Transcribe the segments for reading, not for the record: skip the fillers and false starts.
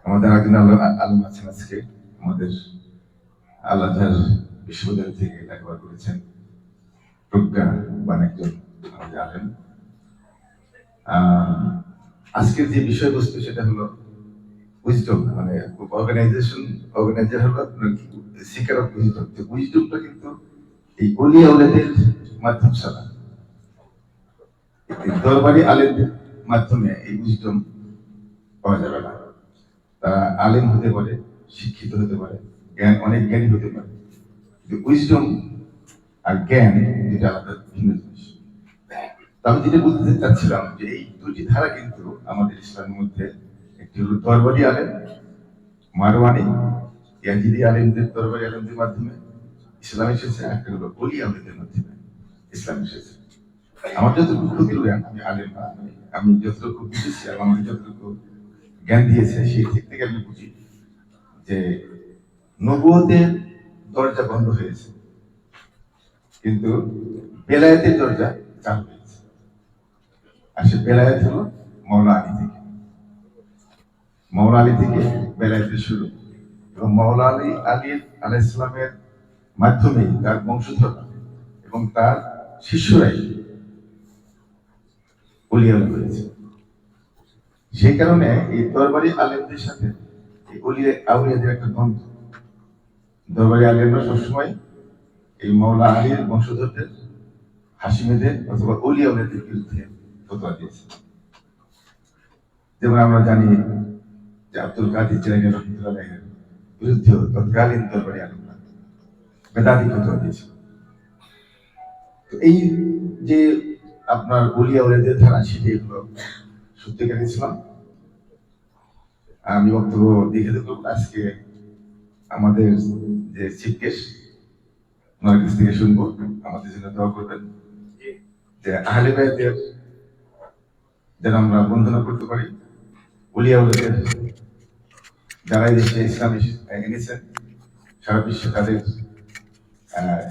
আমাদের একজন আলম আছেন আজকে, আমাদের আল আজহার বিশ্ববিদ্যালয় থেকে লেখাপড়া করেছেন, প্রজ্ঞাবান একজন আমাদের আলেম। আজকের যে বিষয়বস্তু সেটা হলো উইজডম, মানে অর্গানাইজার হলো সিকার অফ উইজডম। যে উইজডমটা কিন্তু এই ওলিয়া ওলাদের মাধ্যম ছাড়া, দরবারি আলেমদের মাধ্যমে এই উইজডম পাওয়া যাবে না। তারা আলেম হতে পারে, শিক্ষিত হতে পারে, অনেক জ্ঞানী হতে পারে, কিন্তু উইজডম আর জ্ঞান দুটা আলাদা, ভিন্ন জিনিস। আমি যেটা বলতে চাচ্ছিলাম যে এই দুটি ধারা কিন্তু আমাদের ইসলামের মধ্যে, একটি হলো দরবারি আলেম, মারওয়ানি ইয়াজিদি আলেমদের, দরবারি আলেমদের মাধ্যমে ইসলাম এসেছে, একটা হলো ওলি আলেমদের মাধ্যমে ইসলাম এসেছে। আমার যতটুকু ক্ষুদ্র জ্ঞান, আমি আলেম না, আমি যতটুকু বুঝেছি এবং আমাকে যতটুকু জ্ঞান দিয়েছে সেই দিক থেকে আমি বুঝি যে নবুয়তের দরজা বন্ধ হয়েছে, কিন্তু বেলায়েতের দরজা চালু হয়েছে। আর সে বেলায়েত হলো মওলা আলী থেকে। মওলা আলী থেকে বেলায়েতের শুরু, এবং মওলা আলী আলাইহিস সালামের মাধ্যমেই তার বংশধর এবং তার শিষ্যরাই ওলিয়া হয়েছে। সেই কারণে এই দরবারি আলেমদের সাথে এই আউলিয়াদের একটা দ্বন্দ্ব। দরবারি আলেমরা সবসময় এই মওলা আলীর বংশধরদের, হাসিমেদের অথবা ওলিয়াদের বিরুদ্ধে ফতোয়া দিয়েছে। যেমন আমরা জানি যে আব্দুল কাদের জিলানী রাহমাতুল্লাহির বিরুদ্ধে তৎকালীন দরবারি আলেমরা বেদাতি ফতোয়া দিয়েছে। তো এই যে আপনার ওলিয়াদের ধারা, সেটাই হলো সত্যিকার ইসলাম। আমি বক্তব্য দেখে দেব। আজকে আমাদের যে চিফ গেস্ট, ওনার কাছ থেকে শুনবো, আমাদের জন্য দোয়া করবেন যে আহলে বায়তের যেন আমরা বন্দনা করতে পারি, ওলিয়াদের যারা দেশে ইসলাম এনেছেন, সারা বিশ্বে তাদের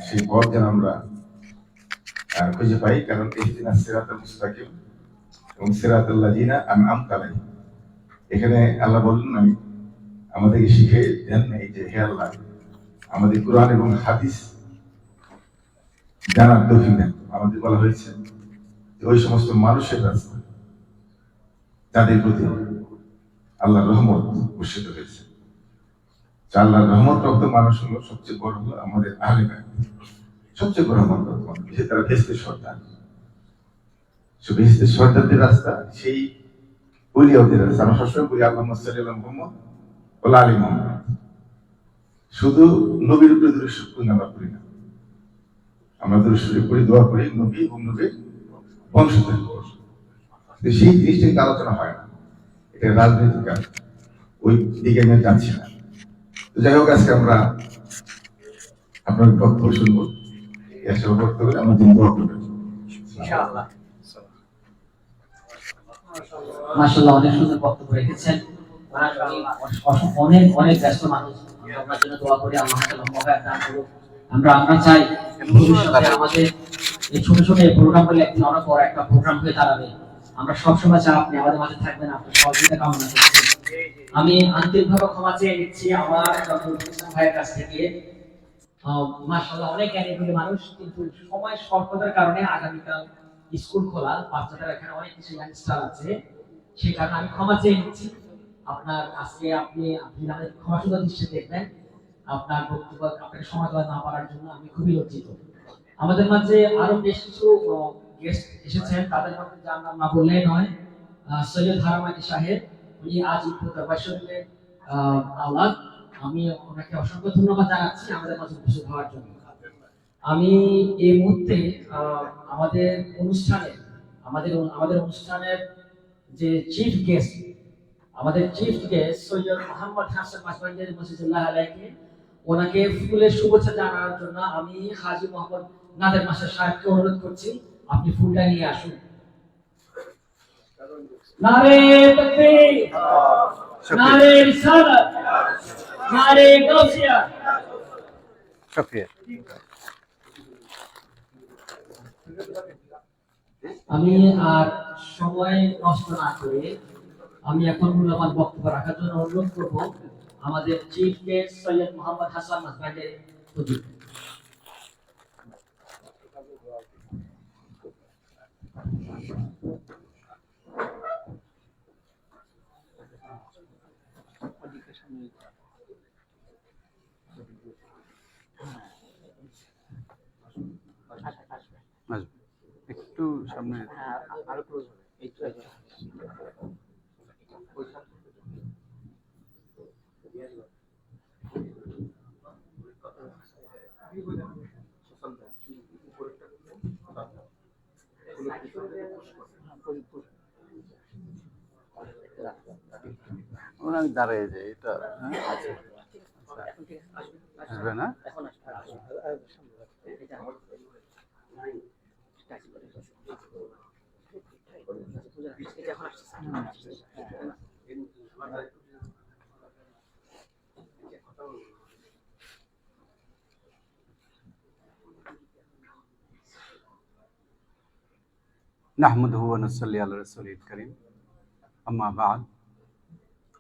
সেই পথ যেন আমরা খুঁজে পাই। কারণ ইহদিনা সিরাতাল মুস্তাকিম এবং সিরাতাল লাযিনা আন'আমতা আলাইহিম, এখানে আল্লাহ বললেন আমি আমাদেরকে শিখে দেন এই যে হে আল্লাহ আমাদের কোরআন এবং হাদিস জানার তৌফিক দেন। আমাদের বলা হয়েছে যে ওই সমস্ত মানুষের রাস্তা যাদের প্রতি আল্লাহর রহমত বর্ষিত হয়েছে। আল্লাহর রহমত প্রাপ্ত মানুষ হলো সবচেয়ে বড়, হলো আমাদের আহলে বায়ত, সবচেয়ে বড় রহমত প্রাপ্ত মানুষ। তারা বেহেশতের সর্দার, বেহেশতের সর্দারদের রাস্তা সেই ওলিয়াদের রাস্তা। আমরা সবসময় বলি আল্লাহুম্মা সাল্লি আলা মুহাম্মদ ওয়া আলা আলি মুহাম্মদ। শুধু নবীর উপরে দরুদ শরীফ পড়ি আমরা করি না, আমরা দরুদ শরীফ পড়ি, দোয়া করি নবী এবং নবীর বংশধর। সেই জিনিসটা আলোচনা হয় না, এটা রাজনৈতিক কাজ, ওই দিকে আমি যাচ্ছি না। তো যাই হোক, আজকে আমরা আপনার বক্তব্য শুনবো, এসব বক্তব্য আমার জন্য দোয়া করবেন ইনশাআল্লাহ। মাশাআল্লাহ, অনেক সুন্দর বক্তব্য রেখেছেন। অনেক অনেক ব্যস্ত মানুষ, আপনার জন্য দোয়া করি আল্লাহ তাআলা মওফিক দান করুন। আমরা চাই ভবিষ্যতে আমাদের এই ছোট ছোট প্রোগ্রামগুলো একদিন অনেক বড় একটা প্রোগ্রাম হয়ে দাঁড়াবে। আমরা সবসময় চাই আপনি আমাদের মাঝে থাকবেন, আপনার সহযোগিতা কামনা করছি। আমি আন্তরিকভাবে ক্ষমা চেয়ে নিচ্ছি আমার ভাইয়ের কাছ থেকে। মাশাআল্লাহ, অনেক জ্ঞানী মানুষ, কিন্তু সময় স্বল্পতার কারণে আগামীকাল স্কুল খোলা, বাচ্চাদের এখানে অনেক কিছু ইয়াংস্টার আছে, সেই কারণে আমি ক্ষমা চেয়ে নিচ্ছি। আপনার আজকে আপনি আমাদের ক্ষমা সুন্দর দৃষ্টিতে দেখবেন। আপনার বক্তব্য আপনাকে সময় দেওয়া না পারার জন্য আমি খুবই লজ্জিত। আমাদের মাঝে আরো বেশ কিছু গেস্ট এসেছেন, তাদের মধ্যে যার নাম না বললেই নয়, সৈয়দ হারামানি সাহেব। উনি আজ দরবার শরীফের আওলাদ। আমি ওনাকে অসংখ্য ধন্যবাদ জানাচ্ছি আমাদের মাঝে উপস্থিত হওয়ার জন্য। আমি এই মুহূর্তে আমাদের অনুষ্ঠানের যে চিফ গেস্ট সৈয়দ মোহাম্মদ হাসান মাসবান্ডারি মসজিদুল্লাহ আলাইহি, ওনাকে ফুলের শুভেচ্ছা জানানোর জন্য আমি হাজী মোহাম্মদ নাদের মাস্টার সাহেবকে অনুরোধ করছি, আপনি ফুলটা নিয়ে আসুন। নারে তাকবীর, নারে রিসালাত, নারে গাউসিয়া। আমি আর সময় নষ্ট না করে আমি এখন মূল্যবান বক্তব্য রাখার জন্য অনুরোধ করব আমাদের চিফ গেস্ট সৈয়দ মোহাম্মদ হাসান নাজমাকে। একটু সামনে আরো ক্লোজ হবে এই তো আমি দাঁড়িয়ে যাই, এটা আচ্ছা আসবে না। নাহমাদুহু ওয়া নুসাল্লি আলা রাসূলিল কারীম, আম্মা বা'দ,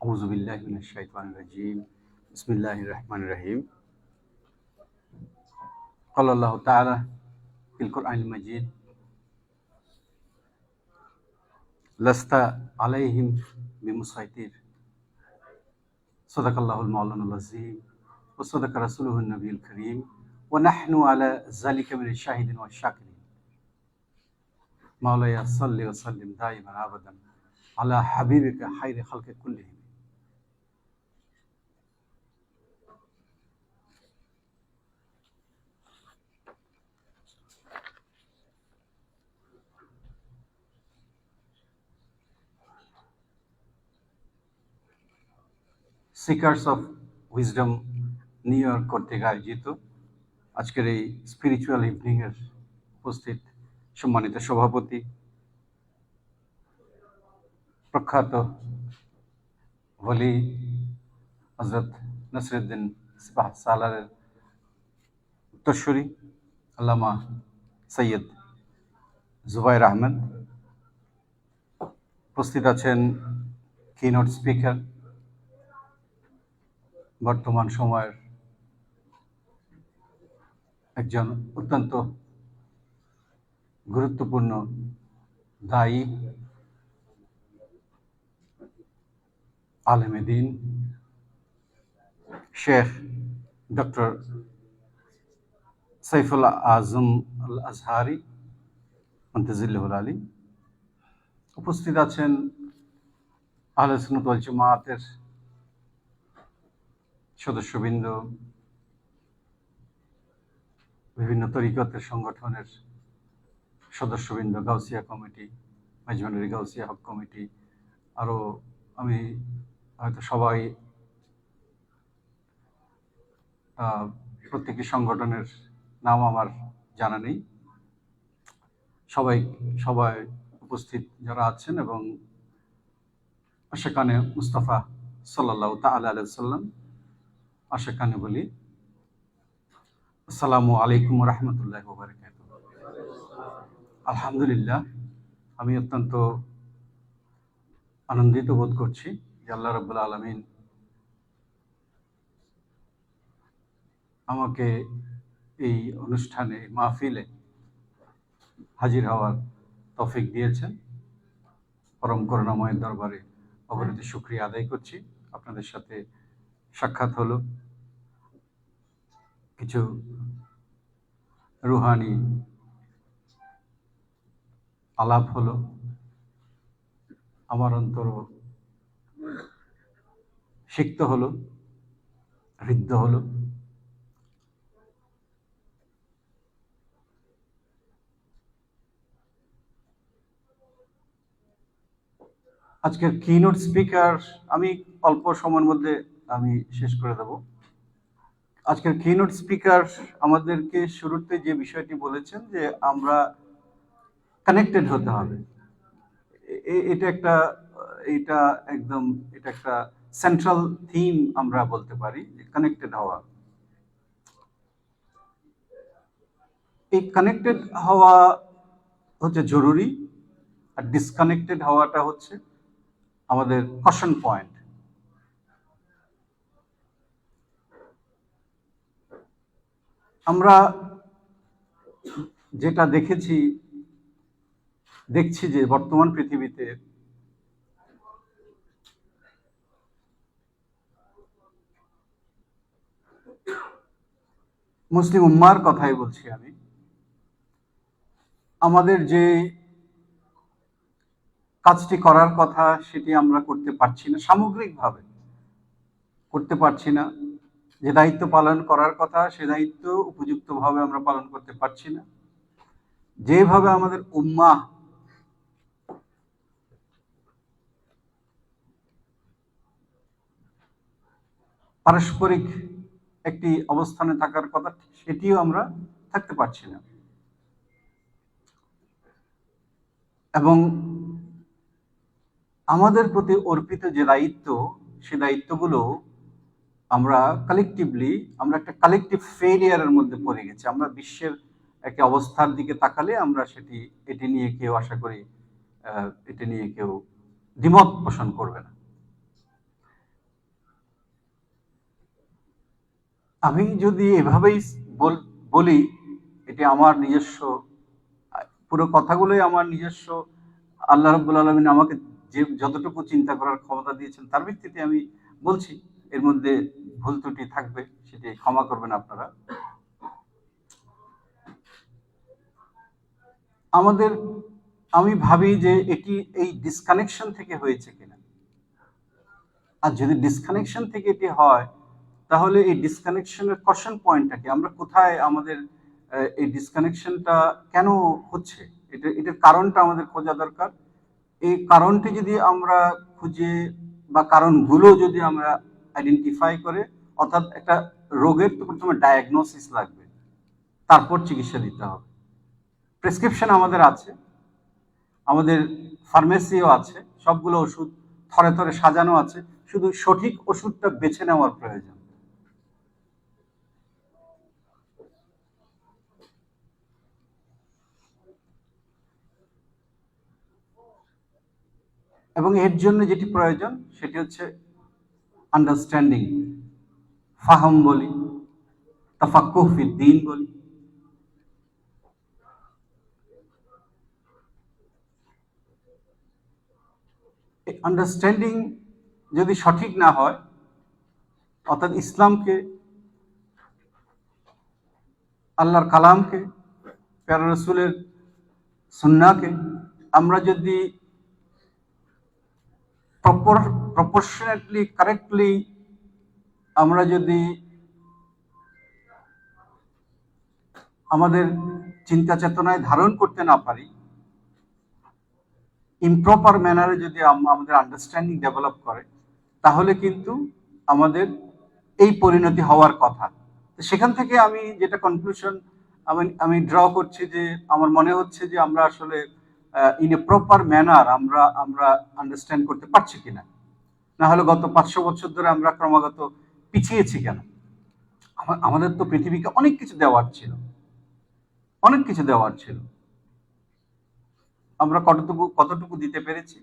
আউযু বিল্লাহি মিনাশ শাইতানির রাজীম, বিসমিল্লাহির রহমানির রহিম। ক্বালা আল্লাহু তাআলা ফিল কুরআনিল মাজিদ, লাস্তা আলাইহিম বিমুসাইতির, সাদাকাল্লাহুল মাওলানাল আযীম ওয়া সাদাকা রাসূলুহুন নবিয়্যুল কারীম ওয়া নাহনু আলা যালিকা মিনাশ শাহিদিন ওয়াশ শাকিরিন। মাওলায়া সাল্লি ওয়া সাল্লিম দাইমান আবাদান আলা হাবিবিকা খায়রি খালকি কুল্লিহিম। Seekers of wisdom New York কর্তৃক আয়োজিত আজকের এই স্পিরিচুয়াল ইভিনিং এর উপস্থিত সম্মানিত সভাপতি, প্রখ্যাত ওলি হযরত নসরুদ্দিন সিপাহ সালারের উত্তরসূরি আল্লামা সৈয়দ জুবায়ের আহমেদ, উপস্থিত আছেন কিনোট স্পিকার, বর্তমান সময়ের একজন অত্যন্ত গুরুত্বপূর্ণ দায়ী, আলেমে দ্বীন, শেখ ডক্টর সাইফুল আজম আল আজহারি মুনতাজিল্লাহুল আলী। উপস্থিত আছেন আহলে সুন্নাত ওয়াল জামাতের সদস্যবৃন্দ, বিভিন্ন তরিকতের সংগঠনের সদস্যবৃন্দ, Gausia committee, Maizbhandari Gausia hoc committee, আরও আমি হয়তো সবাই প্রত্যেকটি সংগঠনের নাম আমার জানা নেই। সবাই উপস্থিত যারা আছেন এবং আশিকানে মুস্তাফা সাল্লাল্লাহু তাআলা আলাইহি ওয়াসাল্লাম, আশিকানে বলি আসসালামু আলাইকুম ওয়া রাহমাতুল্লাহি ওয়া বারাকাতুহু। আলহামদুলিল্লাহ, আমি অত্যন্ত আনন্দিত বোধ করছি যে আল্লাহ রাব্বুল আলামিন আমাকে এই অনুষ্ঠানে, মাহফিলে হাজির হওয়ার তৌফিক দিয়েছেন। পরম করুণাময়ের দরবারে অগণিত শুকরিয়া আদায় করছি। আপনাদের সাথে সাক্ষাৎ হলো, কিছু রুহানি আলাপ হলো, আমার অন্তর সিক্ত হলো, হৃদ্য হলো। আজকের কিনোট স্পিকার আমি অল্প সময়ের মধ্যে আমি শেষ করে দেব। আজকের কিনোট স্পিকার আমাদেরকে শুরুতে যে বিষয়টি বলেছেন যে আমরা কানেক্টেড হতে হবে, এটা একটা সেন্ট্রাল থিম আমরা বলতে পারি, কানেক্টেড হওয়া। এই কানেক্টেড হওয়া হচ্ছে জরুরি, আর ডিসকানেক্টেড হওয়াটা হচ্ছে আমাদের কশন পয়েন্ট। আমরা যেটা দেখছি যে বর্তমান পৃথিবীতে মুসলিম উম্মার কথাই বলছি আমি, আমাদের যে কাজটি করার কথা সেটি আমরা করতে পারছি না, সামগ্রিকভাবে করতে পারছি না। যে দায়িত্ব পালন করার কথা সে দায়িত্ব উপযুক্তভাবে আমরা পালন করতে পারছি না। যেভাবে আমাদের উম্মাহ পারস্পরিক একটি অবস্থানে থাকার কথা সেটিও আমরা থাকতে পারছি না। এবং আমাদের প্রতি অর্পিত যে দায়িত্ব, সে দায়িত্বগুলো আমরা কালেকটিভলি আমরা একটা কালেকটিভ ফেলিয়ারের মধ্যে পড়ে গেছি। আমরা বিশ্বের একটা অবস্থার দিকে তাকালে আমরা এটি নিয়ে কেউ আশা করি এটি নিয়ে কেউ দ্বিমত পোষণ করবে না। আমি যদি এভাবেই বলি, এটি আমার নিজস্ব, পুরো কথাগুলোই আমার নিজস্ব, আল্লাহ রাব্বুল আলামিন আমাকে যে যতটুকু চিন্তা করার ক্ষমতা দিয়েছেন তার ভিত্তিতে আমি বলছি। এর মধ্যে ভুল ত্রুটি থাকবে, সেটি ক্ষমা করবেন আপনারা। আমি ভাবি যে এটি এই ডিসকানেকশন থেকে হয়েছে কিনা। আর যদি ডিসকানেকশন থেকে এটি হয়, তাহলে এই ডিসকানেকশনের কশন পয়েন্টটা কি, আমরা কোথায়, আমাদের এই ডিসকানেকশনটা কেন হচ্ছে, এটার কারণটা আমাদের খোঁজা দরকার। এই কারণটি যদি আমরা খুঁজে বা কারণগুলো যদি আমরা আইডেন্টিফাই করে, অর্থাৎ একটা রোগের তো প্রথমে ডায়াগনোসিস লাগবে, তারপর চিকিৎসা দিতে হবে। প্রেসক্রিপশন আমাদের আছে, আমাদের ফার্মেসিও আছে, সবগুলো ওষুধ থরে থরে সাজানো আছে, শুধু সঠিক ওষুধটা বেছে নেওয়ার প্রয়োজন। এবং এর জন্য যেটি প্রয়োজন সেটি হচ্ছে আন্ডারস্ট্যান্ডিং, ফাহম বলি, তাফাক্কুহ ফিদ দ্বীন বলি। এই আন্ডারস্ট্যান্ডিং যদি সঠিক না হয়, অর্থাৎ ইসলামকে, আল্লাহর কালামকে, প্যারা রসুলের সুন্নাহকে আমরা যদি প্রপোর্শনেটলি কারেক্টলি আমরা যদি আমাদের চিন্তা চেতনায় ধারণ করতে না পারি, ইমপ্রপার ম্যানারে যদি আমাদের আন্ডারস্ট্যান্ডিং ডেভেলপ করে, তাহলে কিন্তু আমাদের এই পরিণতি হওয়ার কথা। সেখান থেকে আমি যেটা কনক্লুশন আমি ড্র করছি, যে আমার মনে হচ্ছে যে আমরা আসলে ইন এ প্রপার ম্যানার আমরা আন্ডারস্ট্যান্ড করতে পারছি কিনা। না হলে গত 500 বছর ধরে আমরা ক্রমাগত পিছিয়েছি কেন? আমাদের তো পৃথিবীকে অনেক কিছু দেওয়ার ছিল, আমরা কতটুকু দিতে পেরেছি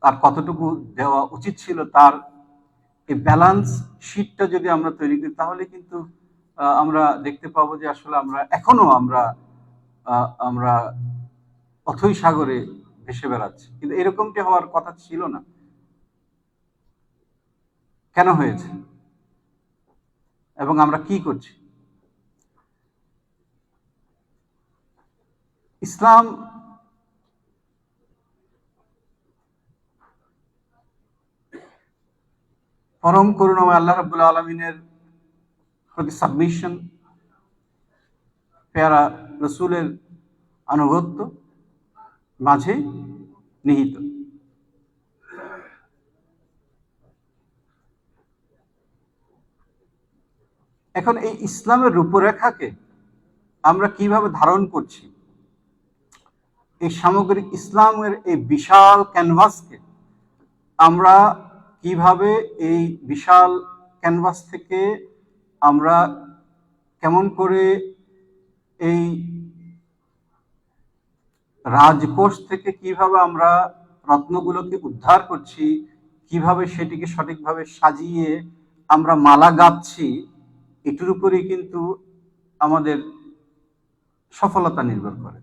আর কতটুকু দেওয়া উচিত ছিল, তার এই ব্যালেন্স শিটটা যদি আমরা তৈরি করি, তাহলে কিন্তু আমরা দেখতে পাবো যে আসলে আমরা অথৈ সাগরে ভেসে বেড়াচ্ছি। কিন্তু এরকমটি হওয়ার কথা ছিল না। কেন হয়েছে এবং আমরা কি করছি? ইসলাম পরম করুণাময় আল্লাহ রাব্বুল আলামিনের প্রতি সাবমিশন, পেয়ারা রসুলের আনুগত্য মাঝে নিহিত। এখন এই ইসলামের রূপরেখাকে আমরা কিভাবে ধারণ করছি, এই সামগ্রিক ইসলামের এই বিশাল ক্যানভাসকে আমরা কিভাবে, এই বিশাল ক্যানভাস থেকে আমরা কেমন করে এই রাজকোষ থেকে কিভাবে আমরা রত্নগুলোকে উদ্ধার করছি, কিভাবে সেটিকে সঠিকভাবে সাজিয়ে আমরা মালা গাঁথছি, এটির উপরেই কিন্তু আমাদের সফলতা নির্ভর করে।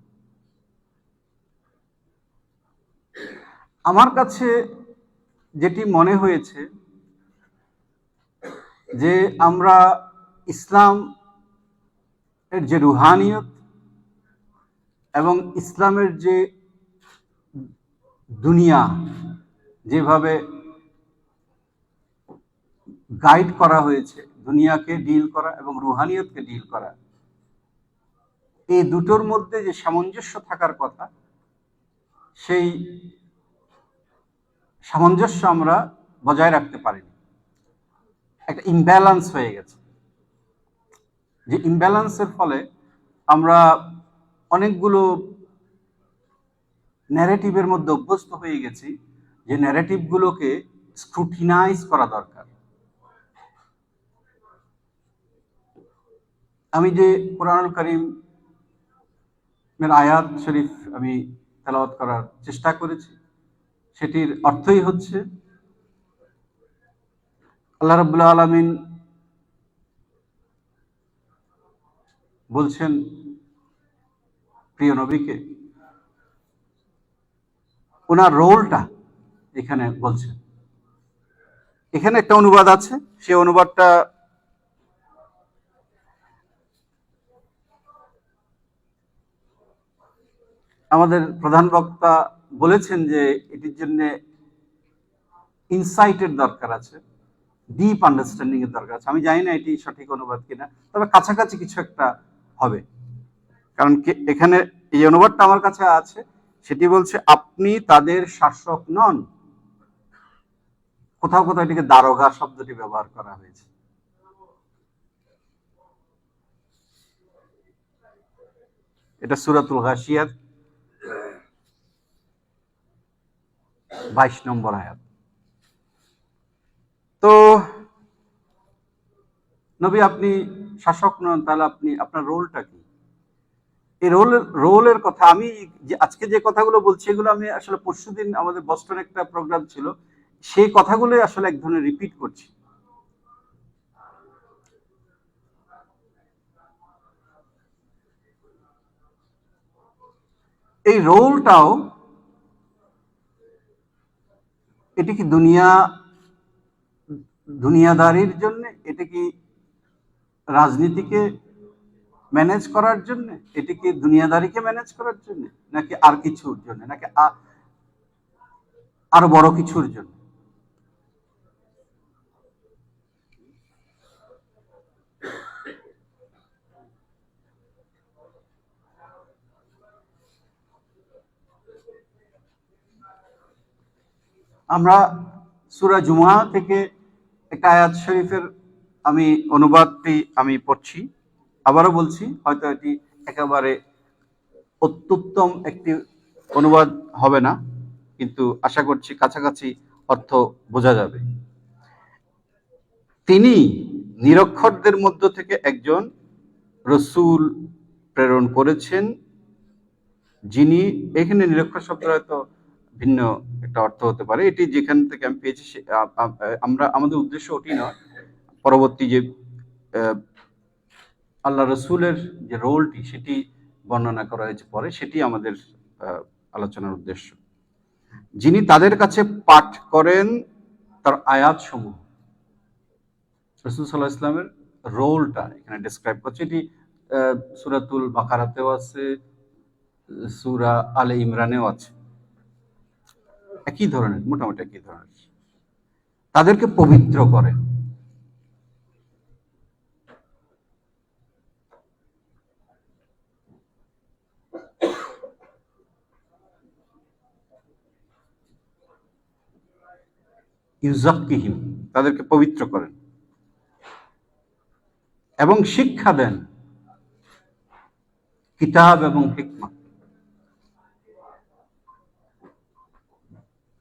আমার কাছে যেটি মনে হয়েছে যে আমরা ইসলাম এর যে রুহানিয়ত এবং ইসলামের যে দুনিয়া যেভাবে গাইড করা হয়েছে, দুনিয়াকে ডিল করা এবং রুহানিয়তকে ডিল করা, এই দুটোর মধ্যে যে সামঞ্জস্য থাকার কথা, সেই সামঞ্জস্য আমরা বজায় রাখতে পারিনি। একটা ইমব্যালেন্স হয়ে গেছে, যে ইমব্যালেন্সের ফলে আমরা অনেকগুলো ন্যারেটিভের মধ্যে অভ্যস্ত হয়ে গেছি, যে ন্যারেটিভগুলোকে স্ক্রুটিনাইজ করা দরকার। আমি যে কুরআনুল কারীমের আয়াত শরীফ আমি তেলাওয়াত করার চেষ্টা করেছি, সেটির অর্থই হচ্ছে আল্লাহ রাব্বুল আলামিন বলছেন প্রিয় নবীকে, ওনার রোলটা এখানে বলছেন। এখানে একটা অনুবাদ আছে, সেই অনুবাদটা আমাদের প্রধান বক্তা বলেছেন যে এটির জন্য ইনসাইটের দরকার আছে, ডিপ আন্ডারস্ট্যান্ডিং এর দরকার আছে। আমি জানি না এটি সঠিক অনুবাদ কিনা, তবে কাছাকাছি কিছু একটা হবে। কারণ এখানে এই অনুবাদটা আমার কাছে আছে, সেটি বলছে আপনি তাদের শাসক নন। কোথাও কোথাও এটিকে দারোগা শব্দটি ব্যবহার করা হয়েছে। এটা সূরাতুল গাশিয়ার 22 নম্বর আয়াত। তো নবী আপনি শাসক নন, তাহলে আপনি আপনার রোলটা কি? এই রোলের কথা আমি আজকে যে কথাগুলো বলছি, এগুলো আমি আসলে পরশুদিন আমাদের বস্টনে একটা প্রোগ্রাম ছিল, সেই কথাগুলো আসলে এক ধরনের রিপিট করছি। এই রোলটাও, এটি কি দুনিয়াদারির জন্য, এটা কি রাজনীতিকে ম্যানেজ করার জন্য, এটি কি দুনিয়াদারিকে ম্যানেজ করার জন্য, নাকি আর কিছুর জন্য, নাকি আরো বড় কিছুর জন্য? আমরা সূরা জুমআ থেকে একটা আয়াত শরীফের আমি অনুবাদটি আমি পড়ছি, আবারও বলছি, হয়তো এটি একেবারে অত্যুত্তম একটি অনুবাদ হবে না, কিন্তু আশা করছি কাছাকাছি অর্থ বোঝা যাবে। তিনি নিরক্ষরদের মধ্য থেকে একজন রসূল প্রেরণ করেছেন, যিনি, এখানে নিরক্ষর শব্দ হয়তো ভিন্ন একটা অর্থ হতে পারে, এটি যেখান থেকে আমি পেয়েছি আমরা আমাদের উদ্দেশ্য ওটি নয়, পরবর্তী যে আল্লাহ রসুলের যে রোলটি সেটি বর্ণনা করা হয়েছে পরে, সেটি আমাদের আলোচনার উদ্দেশ্য। যিনি তাদের কাছে পাঠ করেন তার আয়াত সমূহ। রাসূল সাল্লাল্লাহু আলাইহি ওয়াসাল্লামের রোলটা এখানে ডেসক্রাইব করছে। এটি সূরাতুল বাকারাতেও আছে, সূরা আলে ইমরানেও আছে, একই ধরনের, মোটামুটি একই ধরনের। তাদেরকে পবিত্র করেন, ইউজাক্কিহিম, তাদেরকে পবিত্র করেন এবং শিক্ষা দেন কিতাব এবং হিকমত।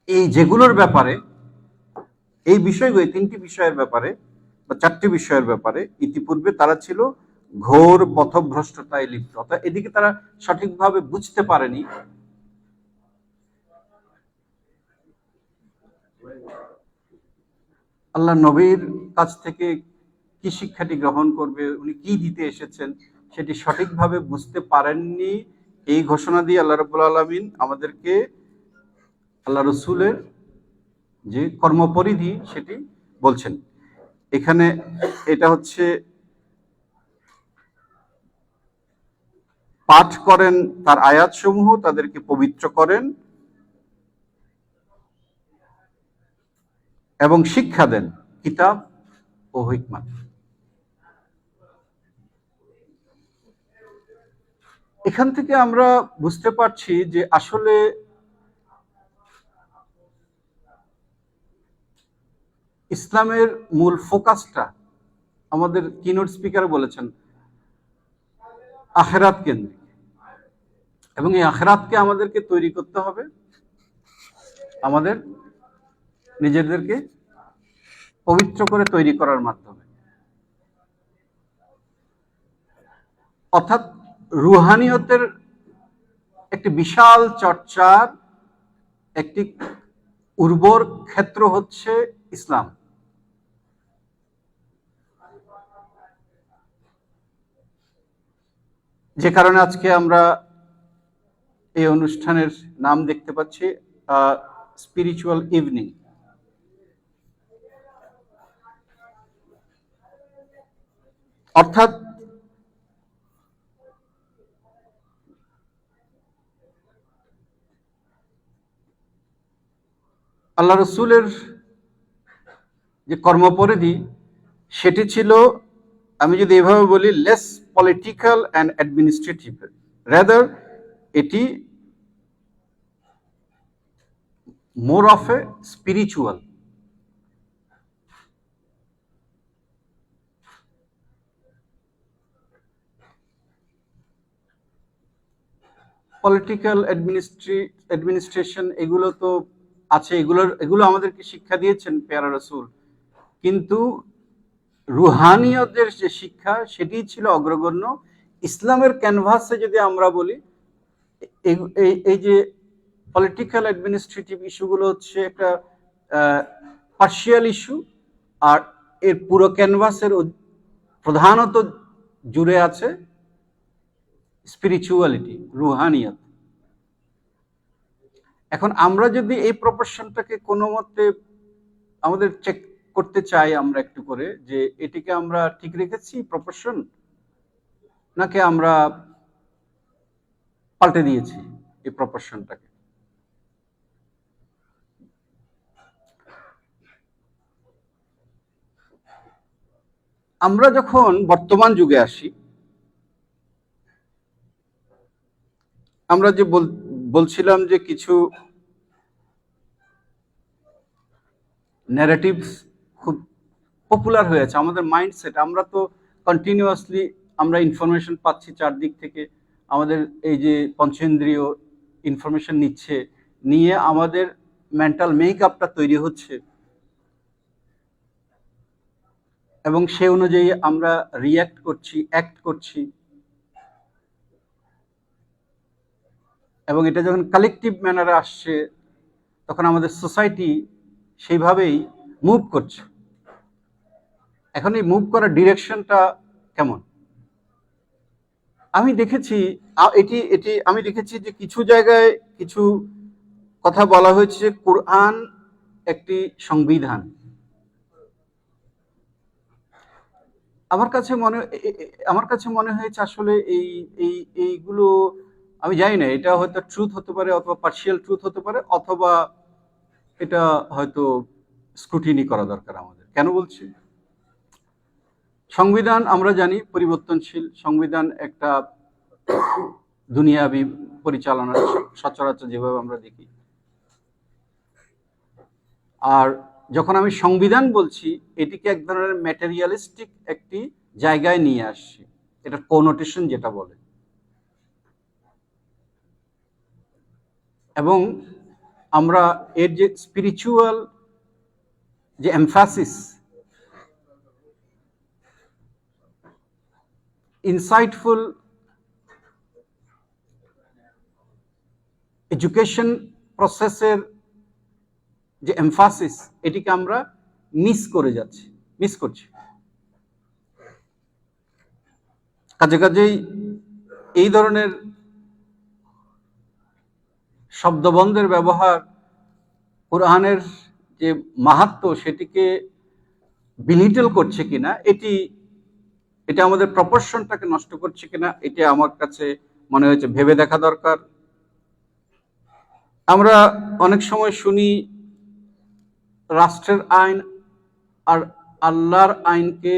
এই যেগুলোর ব্যাপারে, এই বিষয়গুলো, তিনটি বিষয়ের ব্যাপারে বা চারটি বিষয়ের ব্যাপারে ইতিপূর্বে তারা ছিল ঘোর পথভ্রষ্টতায় লিপ্ত, অর্থাৎ এদিকে তারা সঠিকভাবে বুঝতে পারেনি আল্লাহ নবীর কাছ থেকে কি শিক্ষাটি গ্রহণ করবে, উনি কি দিতে এসেছেন সেটি সঠিকভাবে বুঝতে পারেননি। এই ঘোষণা দিয়ে আল্লাহ রাব্বুল আলামিন আমাদেরকে আল্লাহ রসুলের যে কর্মপরিধি সেটি বলছেন। এখানে এটা হচ্ছে পাঠ করেন তার আয়াতসমূহ, তাদেরকে পবিত্র করেন এবং শিক্ষা দেন কিতাব ও হিকমত। এখান থেকে আমরা বুঝতে পারছি যে আসলে ইসলামের মূল ফোকাসটা, আমাদের কিনোট স্পিকার বলেছেন, আখিরাত কেন্দ্রিক, এবং এই আখিরাতকে আমাদেরকে তৈরি করতে হবে আমাদের নিজেদেরকে পবিত্র করে তৈরি করার মাধ্যমে। অর্থাৎ রুহানিয়তের একটি বিশাল চর্চার একটি উর্বর ক্ষেত্র হচ্ছে ইসলাম। যে কারণে আজকে আমরা এই অনুষ্ঠানের নাম দেখতে পাচ্ছি স্পিরিচুয়াল ইভিনিং। অর্থাৎ আল্লাহ রসুলের যে কর্মপরিধি সেটি ছিল, আমি যদি এভাবে বলি, less political and administrative, rather এটি more of a spiritual. Political administration এগুলো তো আছে, এগুলো আমাদেরকে শিক্ষা দিয়েছেন পেয়ারা রসুল, কিন্তু রুহানিয়তের যে শিক্ষা সেটি ছিল অগ্রগণ্য। ইসলামের ক্যানভাসে যদি আমরা বলি, এই যে পলিটিক্যাল অ্যাডমিনিস্ট্রেটিভ ইস্যুগুলো হচ্ছে একটা পার্শিয়াল ইস্যু, আর এর পুরো ক্যানভাসের প্রধানত জুড়ে আছে স্পিরিচুয়ালিটি, রুহানিয়ত। এখন আমরা যদি এই প্রপোর্শনটাকে কোনো মতে আমাদের চেক করতে চাই আমরা একটু করে, যে এটিকে আমরা ঠিক রেখেছি প্রপোর্শন, নাকি আমরা পাল্টে দিয়েছি এই প্রপোর্শনটাকে। আমরা যখন বর্তমান যুগে আসি, আমরা যে বলছিলাম যে কিছু ন্যারেটিভস খুব পপুলার হয়েছে আমাদের মাইন্ডসেট। আমরা তো কন্টিনিউয়াসলি আমরা ইনফরমেশন পাচ্ছি চারদিক থেকে, আমাদের এই যে পঞ্চেন্দ্রিয় ইনফরমেশন নিচ্ছে, নিয়ে আমাদের মেন্টাল মেকআপটা তৈরি হচ্ছে, এবং সে অনুযায়ী আমরা রিয়্যাক্ট করছি, অ্যাক্ট করছি, এবং এটা যখন কালেকটিভ ম্যানারে আসছে তখন আমাদের সোসাইটি সেইভাবেই মুভ করছে। এখন এই মুভ করার ডিরেকশনটা কেমন? আমি দেখেছি আমি দেখেছি যে কিছু জায়গায় কিছু কথা বলা হয়েছে, কোরআন একটি সংবিধান। আমার কাছে মনে হয়েছে আসলে এইগুলো, আমি জানি না, এটা হয়তো ট্রুথ হতে পারে, অথবা পার্শিয়াল ট্রুথ হতে পারে, অথবা এটা হয়তো স্ক্রুটিনি করা দরকার আমাদের। কেন বলছি? সংবিধান আমরা জানি পরিবর্তনশীল। সংবিধান একটা দুনিয়াবি পরিচালনা সচরাচর যেভাবে আমরা দেখি। আর যখন আমি সংবিধান বলছি, এটিকে এক ধরনের ম্যাটেরিয়ালিস্টিক একটি জায়গায় নিয়ে আসছি, এটা কোনোটেশন যেটা বলে। এবং আমরা এর যে স্পিরিচুয়াল যে এমফাসিস, ইনসাইটফুল এডুকেশন প্রসেসের যে এমফাসিস, এটিকে আমরা মিস করছি। কাজেই এই ধরনের শব্দবন্ধের ব্যবহার কোরআনের যে মাহাত্ম্য সেটিকে বিলিটল করছে কিনা, এটা আমাদের প্রপোর্শনটাকে নষ্ট করছে কিনা, এটা আমার কাছে মনে হয়েছে ভেবে দেখা দরকার। আমরা অনেক সময় শুনি রাষ্ট্রের আইন আর আল্লাহর আইনকে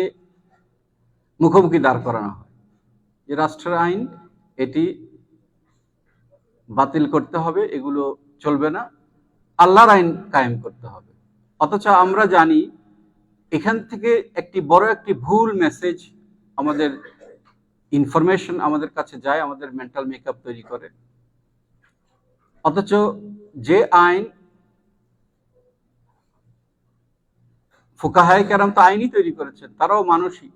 মুখোমুখি দাঁড় করানো হয়, যে রাষ্ট্রের আইন এটি বাতিল করতে হবে, এগুলো চলবে না, আল্লাহর আইন কায়েম করতে হবে। অথচ আমরা জানি এখান থেকে বড় একটি ভুল মেসেজ, আমাদের ইনফরমেশন আমাদের কাছে যায়, আমাদের মেন্টাল মেকআপ তৈরি করে। অথচ যে আইন, ফুকাহায়ে কেরাম তো আইনই তৈরি করেছেন, তারাও মানুষই,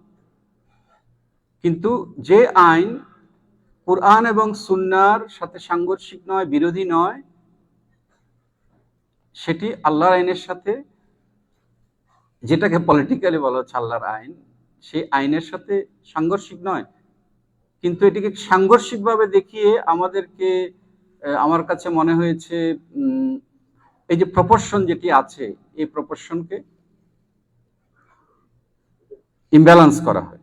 কিন্তু যে আইন কুরআন এবং সুন্নাহর সাথে সাংঘর্ষিক নয়, বিরোধী নয়, সেটি আল্লাহর আইনের সাথে, যেটাকে পলিটিক্যালি বলা হচ্ছে আল্লাহর আইন, সেই আইনের সাথে সাংঘর্ষিক নয়, কিন্তু এটিকে সাংঘর্ষিকভাবে দেখিয়ে আমাদেরকে, আমার কাছে মনে হয়েছে এই যে প্রপোর্শন যেটি আছে, এই প্রপোর্শনকে ইমব্যালেন্স করা হয়।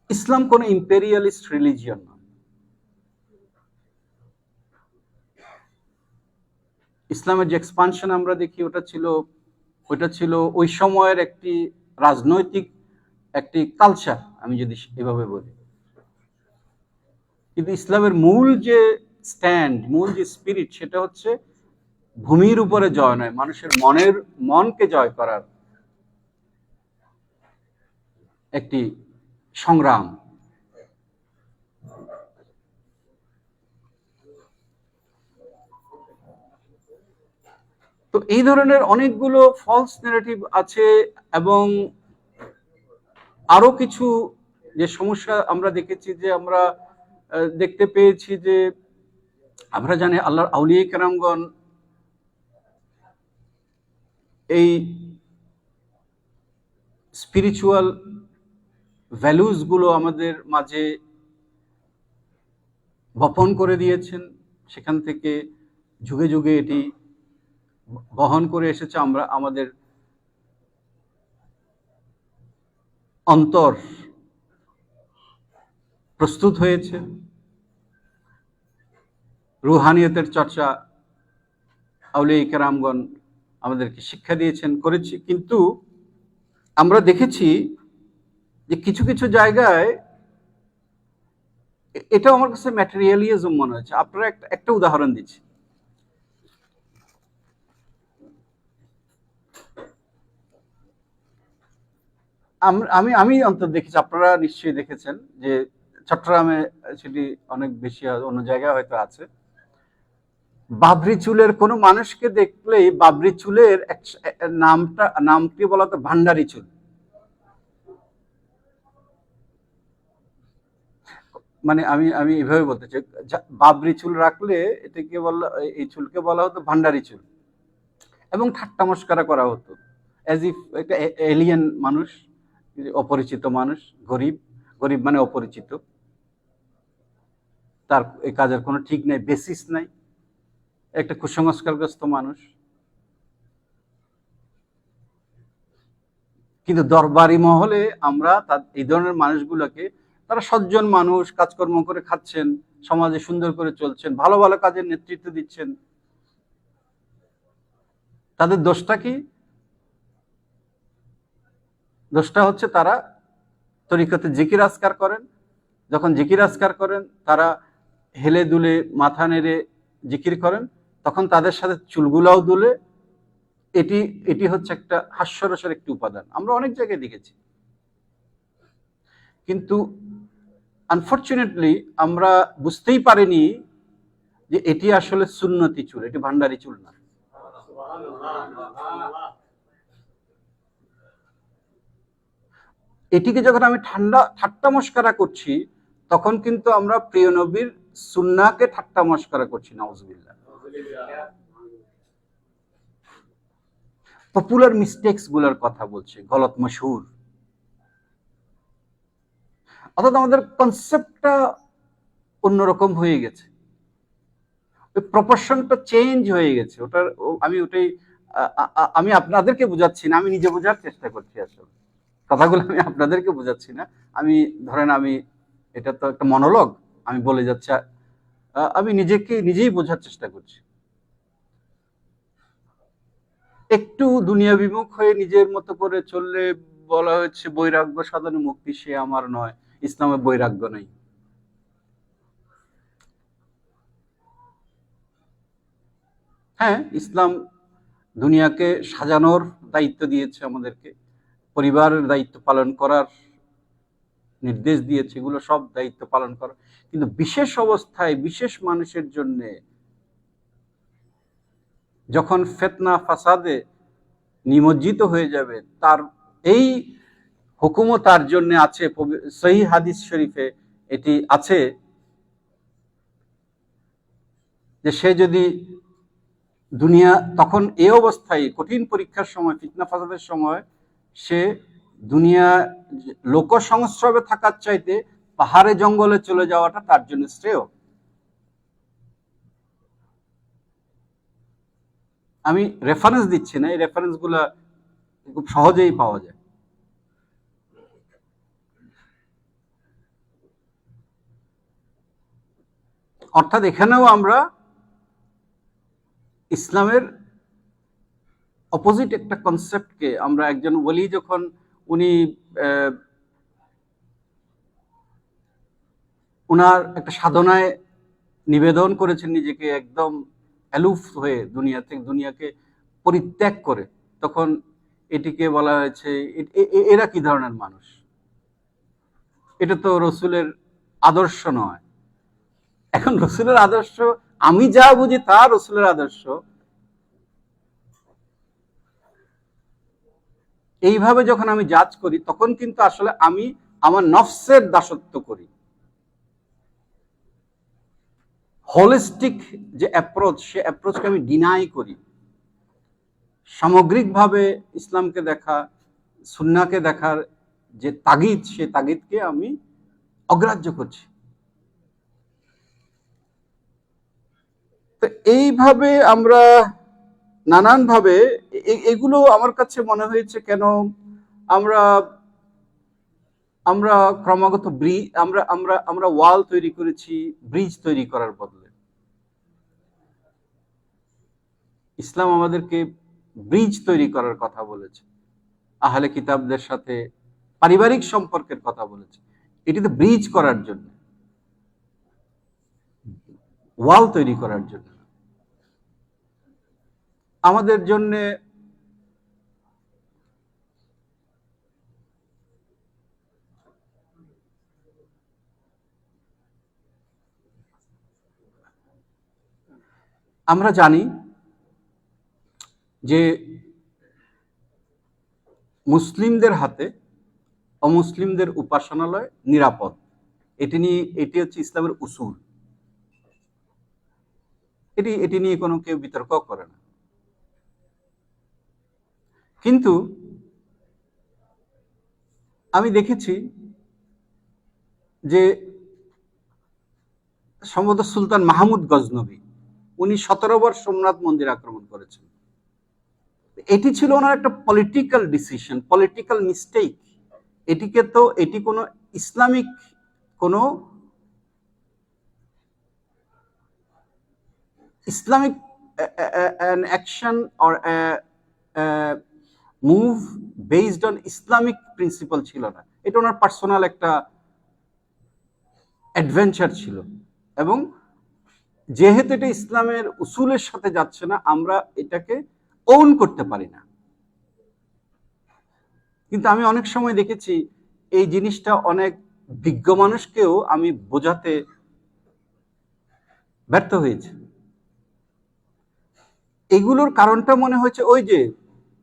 ইসলাম কোনো ইম্পেরিয়ালিস্ট রিলিজিয়ন নয়। ইসলামের যে এক্সপানশন আমরা দেখি, ওটা ছিল ওই সময়ের একটি রাজনৈতিক একটি কালচার, আমি যদি এভাবে বলি। কিন্তু ইসলামের মূল যে স্ট্যান্ড, মূল যে স্পিরিট, সেটা হচ্ছে ভূমির উপরে জয় নয়, মানুষের মনকে জয় করার একটি সংগ্রাম। তো এই ধরনের অনেকগুলো ফলস ন্যারেটিভ আছে, এবং আরো কিছু যে সমস্যা আমরা দেখেছি, যে আমরা দেখতে পেয়েছি, যে আমরা জানি আল্লাহর আউলিয়া কেরামগণ এই স্পিরিচুয়াল ভ্যালুজ গুলো আমাদের মাঝে বপন করে দিয়েছেন, সেখান থেকে যুগে যুগে এটি বহন করে এসেছে। আমরা আমাদের অন্তর প্রস্তুত হয়েছে, রুহানিয়তের চর্চা আউলিয়া কেরামগণ আমাদেরকে শিক্ষা দিয়েছেন, করেছি। কিন্তু আমরা দেখেছি যে কিছু কিছু জায়গায় এটা আমার কাছে ম্যাটেরিয়ালিজম মনে হয়েছে। আপনারা একটা উদাহরণ দিচ্ছি। আমি অন্তত দেখেছি, আপনারা নিশ্চয়ই দেখেছেন, যে চট্টগ্রামে সেটি অনেক বেশি, অন্য জায়গায় হয়তো আছে, বাবরি চুলের কোনো মানুষকে দেখলেই বাবরি চুলের নামটি বলা হতো ভান্ডারি চুল। মানে আমি এভাবে বলতে চাই, বাবরি চুল রাখলে এটাকে এই চুলকে বলা হতো ভান্ডারি চুল, এবং ঠাট্টা মস্করা করা হতো, অ্যাজ ইফ একটা এলিয়েন মানুষ, অপরিচিত মানুষ, গরিব মানে অপরিচিত, তার এই কাজের কোনো ঠিক নাই, বেসিস নাই, একটা কুসংস্কারগ্রস্ত মানুষ। কিন্তু দরবারি মহলে আমরা এই ধরনের মানুষগুলোকে, তারা সজ্জন মানুষ, কাজকর্ম করে খাচ্ছেন, সমাজে সুন্দর করে চলছেন, ভালো ভালো কাজের নেতৃত্ব দিচ্ছেন, তাদের দোষটা কি? দোষটা হচ্ছে তারা তরিকতে জিকির আজকার করেন। যখন জিকির আজকার করেন, তারা হেলে দুলে মাথা নেড়ে জিকির করেন, তখন তাদের সাথে চুলগুলাও দুলে। এটি হচ্ছে একটা হাস্যরসের একটি উপাদান, আমরা অনেক জায়গায় দেখেছি। কিন্তু আনফরচুনেটলি আমরা বুঝতেই পারিনি যে এটি আসলে সুন্নতি চুল, এটি ভান্ডারি চুল না। এটিকে যখন আমি ঠাট্টা মস্করা করছি, তখন কিন্তু আমরা প্রিয় নবীর সুন্নাহকে ঠাট্টা মস্করা করছি, নাউজুবিল্লাহ। পপুলার মিস্টেক্স গুলোর কথা বলছে, গলত মশহুর। অর্থাৎ আমাদের কনসেপ্টটা অন্যরকম হয়ে গেছে, ওই প্রপোর্শনটা চেঞ্জ হয়ে গেছে। আমি আপনাদেরকে বোঝাচ্ছি না, আমি নিজে বোঝার চেষ্টা করছি। আসলে কথাগুলো আমি আপনাদেরকে বোঝাচ্ছি না, আমি ধরেন এটা তো একটা মনোলগ, আমি বলে যাচ্ছি, আমি নিজেই বোঝার চেষ্টা করছি। একটু দুনিয়া বিমুখ হয়ে নিজের মতো করে চললে বলা হচ্ছে বৈরাগ্য সাধনে মুক্তি সে আমার নয়, ইসলামে বৈরাগ্য নেই। হ্যাঁ, ইসলাম দুনিয়াকে সাজানোর দায়িত্ব দিয়েছে আমাদেরকে, পরিবারের দায়িত্ব পালন করার নির্দেশ দিয়েছে, এগুলো সব দায়িত্ব পালন করা। কিন্তু বিশেষ অবস্থায় বিশেষ মানুষের জন্য যখন ফিতনা ফাসাদে নিমজ্জিত হয়ে যাবে, তার এই হুকুমও তার জন্য আছে। সহিহ হাদিস শরীফে এটি আছে যে সে যদি দুনিয়া, তখন এই অবস্থায় কঠিন পরীক্ষার সময়, ফিতনা ফাসাদের সময়, সে দুনিয়া লোক সংস্রবে থাকার চাইতে পাহাড়ে জঙ্গলে চলে যাওয়াটা তার জন্য শ্রেয়। আমি রেফারেন্স দিচ্ছি না, এই রেফারেন্স গুলা খুব সহজেই পাওয়া যায়। অর্থাৎ এখানেও আমরা ইসলামের অপোজিট একটা কনসেপ্টকে আমরা, একজন ওলি যখন উনি উনার একটা সাধনায় নিবেদন করেছেন নিজেকে, একদম অ্যালুফ হয়ে দুনিয়াকে পরিত্যাগ করে, তখন এটিকে বলা হয়েছে এরা কি ধরনের মানুষ, এটা তো রসুলের আদর্শ নয়। এখন রসুলের আদর্শ, আমি যা বুঝি তা রসুলের আদর্শ, এইভাবে যখন আমি জাজ করি, তখন কিন্তু আসলে আমি আমার নফসের দাসত্ব করি। হোলিস্টিক যে অ্যাপ্রোচ, সে অ্যাপ্রোচকে আমি ডিনাই করি। সামগ্রিকভাবে ইসলামকে দেখা, সুন্নাহকে দেখার যে তাগিদ, সে তাগিদকে আমি অগ্রাহ্য করছি। তো এইভাবে আমরা নানানভাবে, এগুলো আমার কাছে মনে হয়েছে কেন আমরা আমরা ক্রমাগত আমরা ওয়াল তৈরি করেছি ব্রিজ তৈরি করার বদলে। ইসলাম আমাদেরকে ব্রিজ তৈরি করার কথা বলেছে, আহলে কিতাবদের সাথে পারিবারিক সম্পর্কের কথা বলেছে, এটিতে ব্রিজ করার জন্য, ওয়াল তৈরি করার জন্য। আমাদের জন্য আমরা জানি যে মুসলিমদের হাতে অমুসলিমদের উপাসনালয় নিরাপদ, এটি হচ্ছে ইসলামের উসুল। এটি নিয়ে কোনো কেউ বিতর্ক করে না। কিন্তু আমি দেখেছি যে সম্ভবত সুলতান মাহমুদ গজনবী, উনি 17 বার সোমনাথ মন্দির আক্রমণ করেছেন। এটি ছিল ওনার একটা পলিটিক্যাল ডিসিশন, পলিটিক্যাল মিস্টেক। এটি কোনো ইসলামিক কোনো Islamic an action or a move based on Islamic principal ছিল না। এটা ওনার পার্সোনাল একটা অ্যাডভেঞ্চার ছিল, এবং যেহেতু এটা ইসলামের উসুলের সাথে যাচ্ছে না, আমরা এটাকে ওন করতে পারি না। কিন্তু আমি অনেক সময় দেখেছি এই জিনিসটা অনেক বিজ্ঞ মানুষকেও আমি বোঝাতে ব্যর্থ হয়েছে। এগুলোর কারণটা মনে হয়েছে ওই যে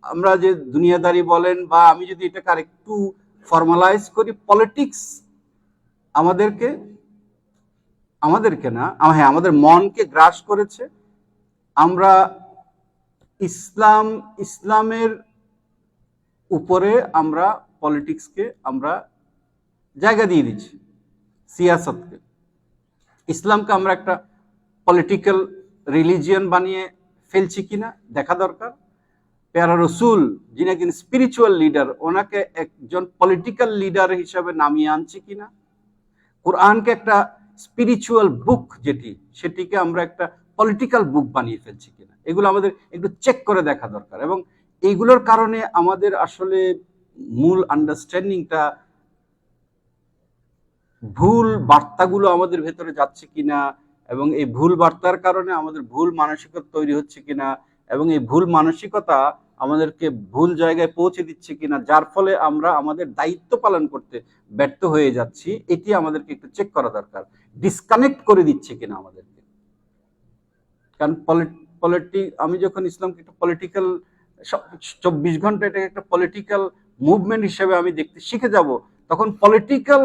আমরা যে দুনিয়াদারি বলেন, বা আমি যদি এটাকে আরেকটু ফর্মালাইজ করি, পলিটিক্স আমাদেরকে না, হ্যাঁ, আমাদের মনকে গ্রাস করেছে। আমরা ইসলামের উপরে আমরা পলিটিক্সকে আমরা জায়গা দিয়ে দিচ্ছি, সিয়াসতকে। ইসলামকে আমরা একটা পলিটিক্যাল রিলিজিয়ন বানিয়ে ফেলছি কিনা দেখা দরকার। প্যারা রসুল, যিনি একজন স্পিরিচুয়াল লিডার, ওনাকে একজন পলিটিক্যাল লিডার হিসাবে নামিয়ে আনছি কিনা। কোরআনকে একটা স্পিরিচুয়াল বুক সেটিকে আমরা একটা পলিটিক্যাল বুক বানিয়ে ফেলছি কিনা, এগুলো আমাদের একটু চেক করে দেখা দরকার। এবং এইগুলোর কারণে আমাদের আসলে মূল আন্ডারস্ট্যান্ডিংটা, ভুল বার্তাগুলো আমাদের ভেতরে যাচ্ছে কিনা, এবং এই ভুল বার্তার কারণে আমাদের ভুল মানসিকতা তৈরি হচ্ছে কিনা, এবং এই ভুল মানসিকতা আমাদেরকে ভুল জায়গায় পৌঁছে দিচ্ছে কিনা, যার ফলে আমরা আমাদের দায়িত্ব পালন করতে ব্যর্থ হয়ে যাচ্ছি, এটি আমাদেরকে একটু চেক করা দরকার। ডিসকানেক্ট করে দিচ্ছে কিনা আমাদেরকে। কারণ আমি যখন ইসলামকে একটা পলিটিক্যাল 24 ঘন্টা এটাকে একটা পলিটিক্যাল মুভমেন্ট হিসেবে আমি দেখতে শিখে যাব, তখন পলিটিক্যাল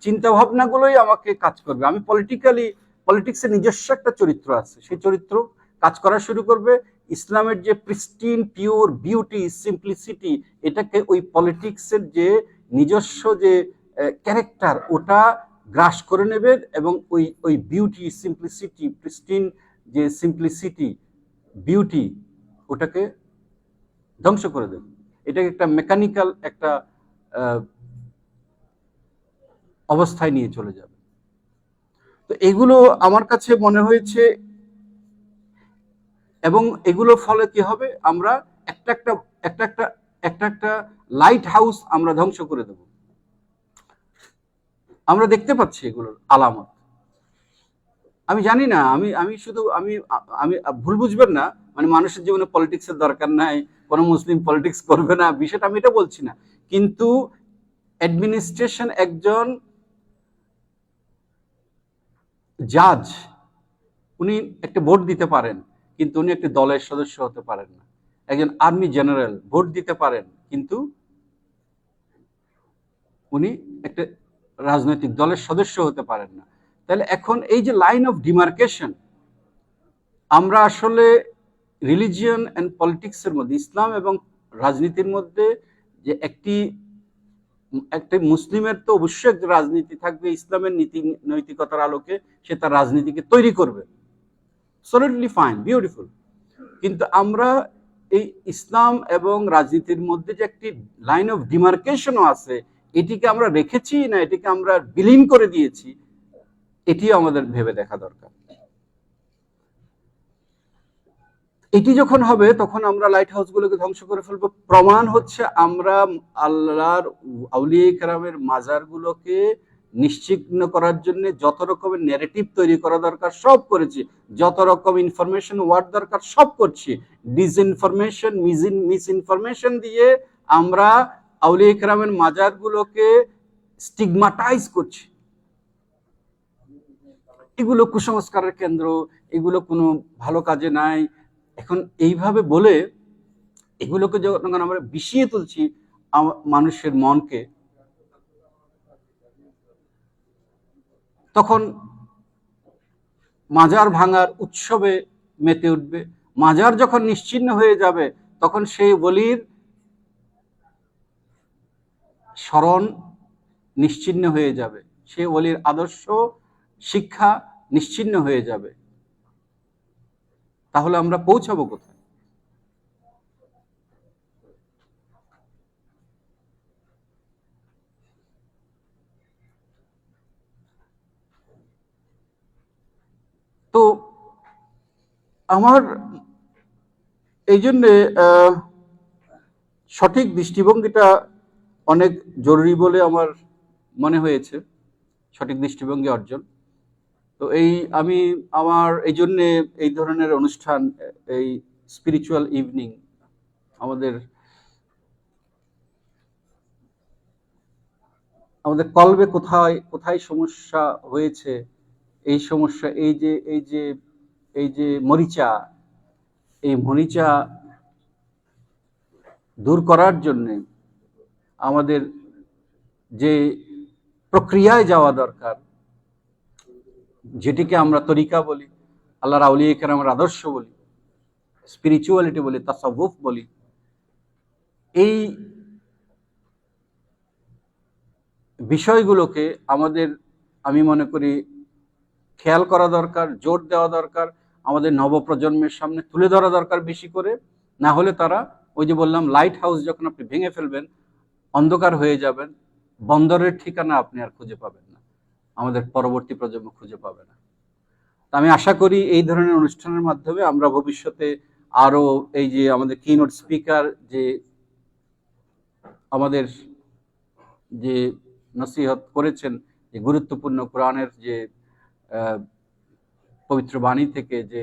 চিন্তা ভাবনাগুলোই আমাকে কাজ করবে। আমি পলিটিক্সের নিজস্ব একটা চরিত্র আছে, সেই চরিত্র কাজ করা শুরু করবে। ইসলামের যে প্রিস্টিন পিওর বিউটি সিম্পলিসিটি, এটাকে ওই পলিটিক্সের যে নিজস্ব যে ক্যারেক্টার, ওটা গ্রাস করে নেবে, এবং ওই বিউটি সিম্পলিসিটি, প্রিস্টিন যে সিম্পলিসিটি বিউটি, ওটাকে ধ্বংস করে দেবে। এটাকে একটা মেকানিক্যাল একটা অবস্থায় নিয়ে চলে যাবে। তো এগুলো আমার কাছে মনে হয়েছে, এবং এগুলোর ফলে কি হবে, আমরা একটা লাইট হাউস আমরা ধ্বংস করে দেব। আমরা দেখতে পাচ্ছি এগুলোর আলামত। আমি জানি না, আমি শুধু আমি ভুল বুঝবেন না, মানে মানুষের জীবনে পলিটিক্সের দরকার নাই, কোনো মুসলিম পলিটিক্স করবে না, বিষয়টা আমি এটা বলছি না। কিন্তু অ্যাডমিনিস্ট্রেশন, একজন জাজ, উনি একটা ভোট দিতে পারেন, কিন্তু উনি একটি দলের সদস্য হতে পারেন না। একজন আর্মি জেনারেল ভোট দিতে পারেন, কিন্তু উনি একটা রাজনৈতিক দলের সদস্য হতে পারেন না। তাহলে এখন এই যে লাইন অফ ডিমার্কেশন, আমরা আসলে রিলিজিয়ন অ্যান্ড পলিটিক্সের মধ্যে, ইসলাম এবং রাজনীতির মধ্যে যে একটি মুসলিমের তো অবশ্যই একটা রাজনীতি থাকবে, ইসলামের নৈতিকতার আলোকে সে তার রাজনীতিকে তৈরি করবে, সলিডলি ফাইন, বিউটিফুল। কিন্তু আমরা এই ইসলাম এবং রাজনীতির মধ্যে যে একটি লাইন অফ ডিমার্কেশনও আছে, এটিকে আমরা রেখেছি না এটিকে আমরা বিলীন করে দিয়েছি, এটিও আমাদের ভেবে দেখা দরকার। এটি যখন হবে, তখন আমরা লাইট হাউসগুলোকে ধ্বংস করে ফেলবো। প্রমাণ হচ্ছে আমরা আল্লাহর আউলিয়া কেরামের মাজারগুলোকে নিশ্চিহ্ন করার জন্য যত রকমের ন্যারেটিভ তৈরি করা দরকার সব করেছি, যত রকম ইনফরমেশন ওয়ার্ড দরকার সব করছি। ডিসইনফরমেশন, মিসইনফরমেশন দিয়ে আমরা আউলিয়া কেরামের মাজারগুলোকে স্টিগমাটাইজ করছি। এগুলো কুসংস্কারের কেন্দ্র, এগুলো কোনো ভালো কাজে নাই। এখন এইভাবে বলে এগুলোকে যখন আমরা বিষিয়ে তুলছি মানুষের মনকে, তখন মাজার ভাঙার উৎসবে মেতে উঠবে। মাজার যখন নিশ্চিহ্ন হয়ে যাবে, তখন সেই ওলির স্মরণ নিশ্চিহ্ন হয়ে যাবে, সেই ওলির আদর্শ শিক্ষা নিশ্চিহ্ন হয়ে যাবে। তাহলে আমরা পৌঁছাবো কোথায়? তো আমার এই জন্যে সঠিক দৃষ্টিভঙ্গিটা অনেক জরুরি বলে আমার মনে হয়েছে, সঠিক দৃষ্টিভঙ্গি অর্জন। তো আমি আমার এই জন্যে এই ধরনের অনুষ্ঠান, এই স্পিরিচুয়াল ইভিনিং, আমাদের কলবে কোথায় সমস্যা হয়েছে, এই সমস্যা, এই যে মরিচা দূর করার জন্য আমাদের যে প্রক্রিয়ায় যাওয়া দরকার, যেটিকে আমরা তরিকা বলি, আল্লাহর আউলিয়া কেরামের আদর্শ বলি, স্পিরিচুয়ালিটি বলি, তাসাউফ বলি, এই বিষয়গুলোকে আমাদের, আমি মনে করি, খেয়াল করা দরকার, জোর দেওয়া দরকার, আমাদের নবপ্রজন্মের সামনে তুলে ধরা দরকার বেশি করে। না হলে তারা, ওই যে বললাম, লাইট হাউস যখন আপনি ভেঙে ফেলবেন, অন্ধকার হয়ে যাবেন, বন্দরের ঠিকানা আপনি আর খুঁজে পাবেন না, আমাদের পরবর্তী প্রজন্ম খুঁজে পাবে না। আমি আশা করি এই ধরনের অনুষ্ঠানের মাধ্যমে আমরা ভবিষ্যতে আরো, এই যে আমাদের কিনোট স্পিকার যে আমাদের যে নসিহত করেছেন, যে গুরুত্বপূর্ণ কোরআনের যে পবিত্র বাণী থেকে যে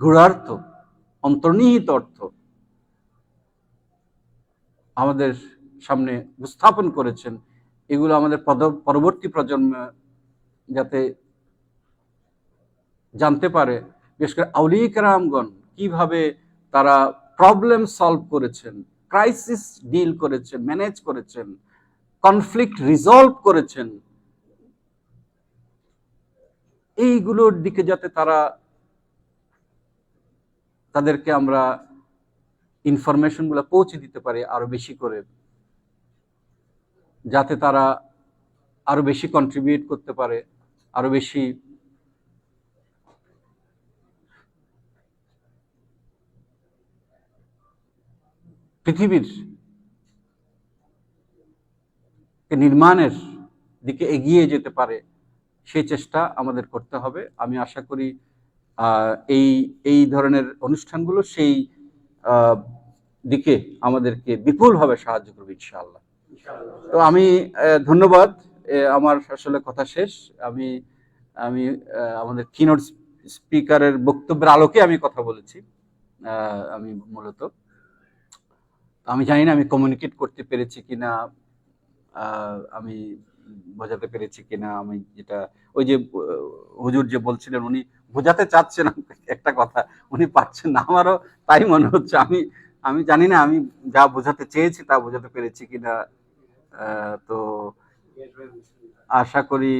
গূঢ়ার্থ, অন্তর্নিহিত অর্থ আমাদের সামনে উপস্থাপন করেছেন, এগুলো আমাদের পরবর্তী প্রজন্ম যাতে জানতে পারে। বিশেষ করে আউলিয়া কেরামগণ কিভাবে তারা প্রবলেম সলভ করেছেন, ক্রাইসিস ডিল করেছেন, ম্যানেজ করেছেন, কনফ্লিক্ট রিজলভ করেছেন, এইগুলোর দিকে যাতে তাদেরকে আমরা ইনফরমেশনগুলো পৌঁছে দিতে পারি আরো বেশি করে, যাতে তারা আরো বেশি কন্ট্রিবিউট করতে পারে, আরো বেশি পৃথিবীর নির্মাণের দিকে এগিয়ে যেতে পারে, সেই চেষ্টা আমাদের করতে হবে। আমি আশা করি এই ধরনের অনুষ্ঠানগুলো সেই দিকে আমাদেরকে বিপুলভাবে সাহায্য করবে ইনশাআল্লাহ। তো আমি ধন্যবাদ, আমার আসলে কথা শেষ। আমি আমাদের কিনোট স্পিকারের বক্তব্যের আলোকে আমি কথা বলেছি। আমি মূলত, আমি জানি না আমি কমিউনিকেট করতে পেরেছি কিনা, আমি বোঝাতে পেরেছি কিনা। আমি যেটা, ওই যে হুজুর যে বলছিলেন, উনি বোঝাতে চাচ্ছেন একটা কথা, উনি পাচ্ছেন না, আমারও তাই মনে হচ্ছে। আমি জানি না আমি যা বোঝাতে চেয়েছি তা বোঝাতে পেরেছি কিনা। তো আশা করি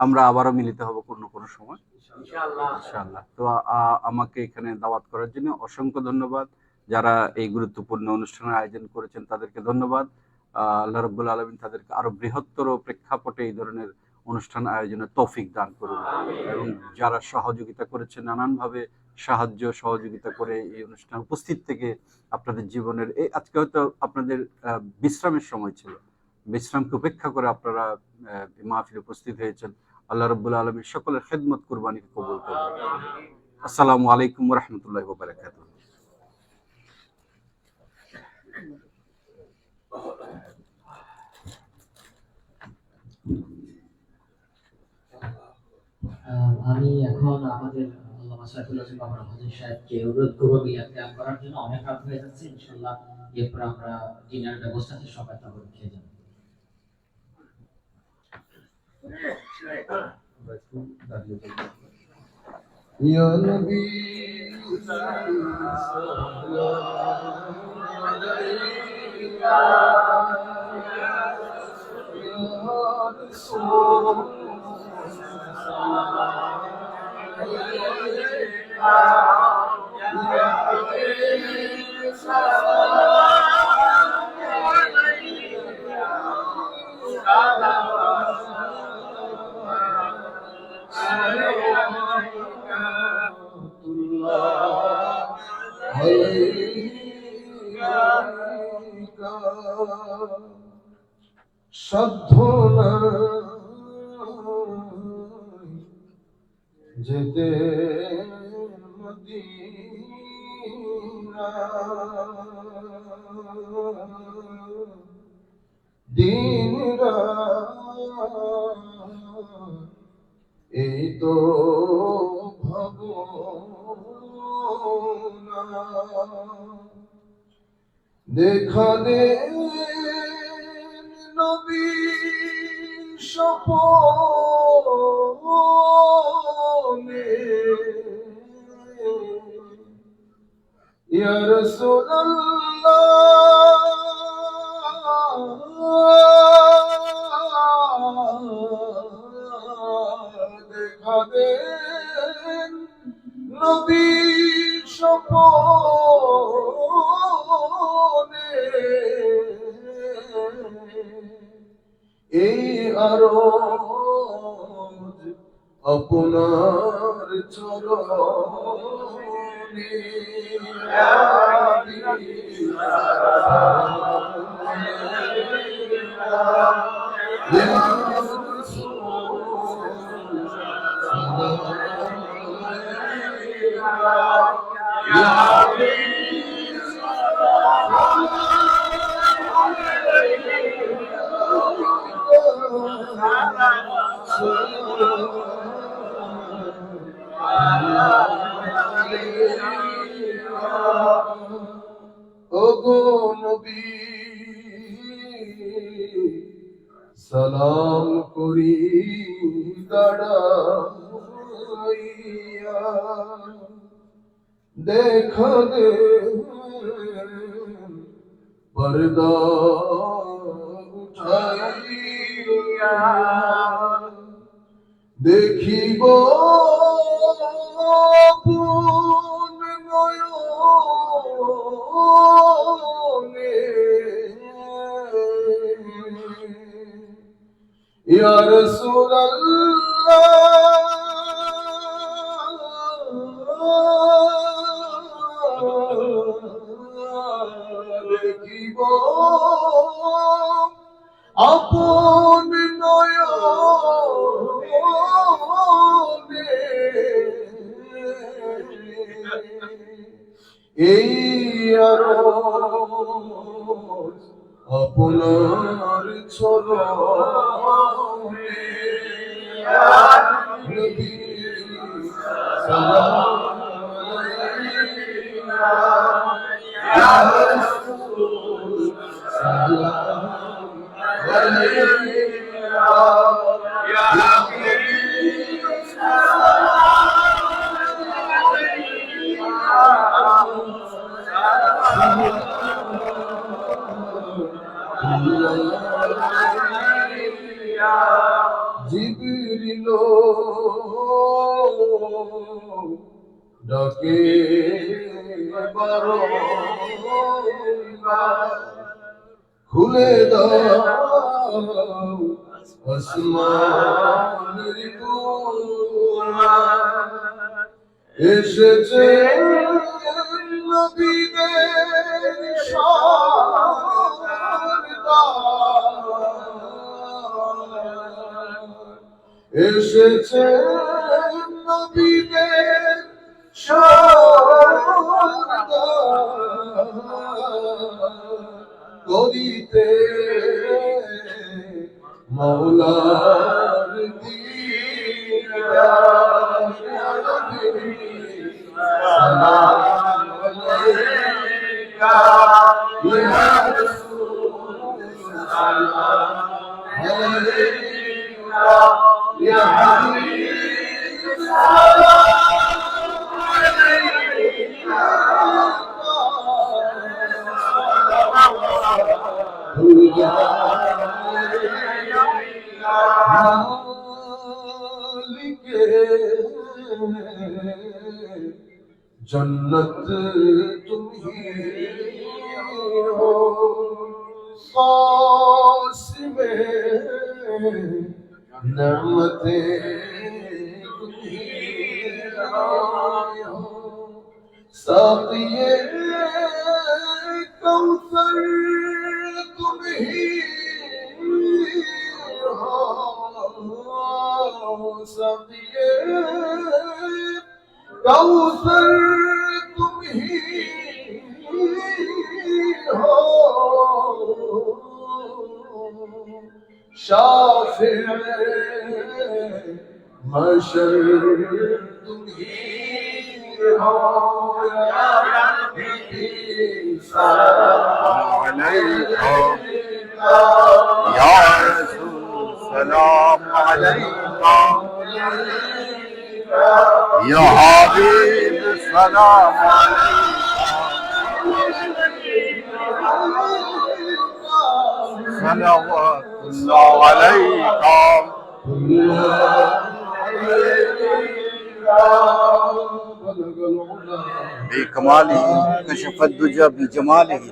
আমরা আবারও মিলিত হব কোনো সময় ইনশাআল্লাহ। তো আমাকে এখানে দাওয়াত করার জন্য অসংখ্য ধন্যবাদ। যারা এই গুরুত্বপূর্ণ অনুষ্ঠানের আয়োজন করেছেন তাদেরকে ধন্যবাদ। আল্লাহ রাব্বুল আলামিন তাদেরকে আরো বৃহত্তর প্রেক্ষাপটে এই ধরনের অনুষ্ঠান আয়োজনের তৌফিক দান করুন, এবং যারা সহযোগিতা করেছেন, নানানভাবে সাহায্য সহযোগিতা করে এই অনুষ্ঠান উপস্থিত থেকে আপনাদের জীবনের, এই আজকে হয়তো আপনাদের বিশ্রামের সময় ছিল, বিশ্রামকে উপেক্ষা করে আপনারা মাহফিলে উপস্থিত হয়েছেন। আল্লাহ রাব্বুল আলামিন সকলের খেদমত কুরবানিকে কবুল করুন। আসসালামু আলাইকুম ওয়া রাহমাতুল্লাহি ওয়া বারাকাতুহু। আমি এখন আমাদের আল্লামা সাইফুল হাসান বাবার হাজির সাহেবকে অনুরোধ করবো মিলাদ ক্যাম্প করার জন্য। অনেক রাত হয়ে যাচ্ছে, ইনশাআল্লাহ এরপর আমরা ডিনার ব্যবস্থা আছে, সবাই তারপর খেয়ে যাবো। ইয়া নবী সাধ্য নাই যেতে মদিনা, দিন রাত এই তো ভাবনা, দেখা দে নবী স্বপনে, ইয়া রাসূলুল্লাহ দেখা দেন নবী স্বপনে এই আরজ আপনার চরণে ওগো নবী সালাম করি দাঁড়াইয়া দেখা দে পর্দা উঠাইয়া দেখিব আপন নয়নে ইয়া রাসূলুল্লাহ দেখিব আপন নয়নে এই আরজ আপনার চরণে নবী সালাম আলাইকা ইয়া রাসূল সালাম আলাইকা ইয়া হাবিব জিবরিল ডাকে বারংবার খুলে দাও আসমানের দুয়ার এসেছে নবীদের সরদার এসেছে নবীদের সরদার করিতে মওলার দিদার সালাম আলাইকা ইয়া রাসূল সালাম আলাইকা ইয়া হাবিব সালাম আলাইকা মালিকে जन्नत तुम्ही हो कासिमे नेमते तुम्ही हो साक़िए कौसर तुम्ही हो साक़िए कौसर तुम्ही हो शाफिर मशर तुम्ही हो या नबी सलाम अलैका या रसूल सलाम अलैका या हबीब सलाम सलावतुल्लाह अलैका بكماله كشف الدجى بجماله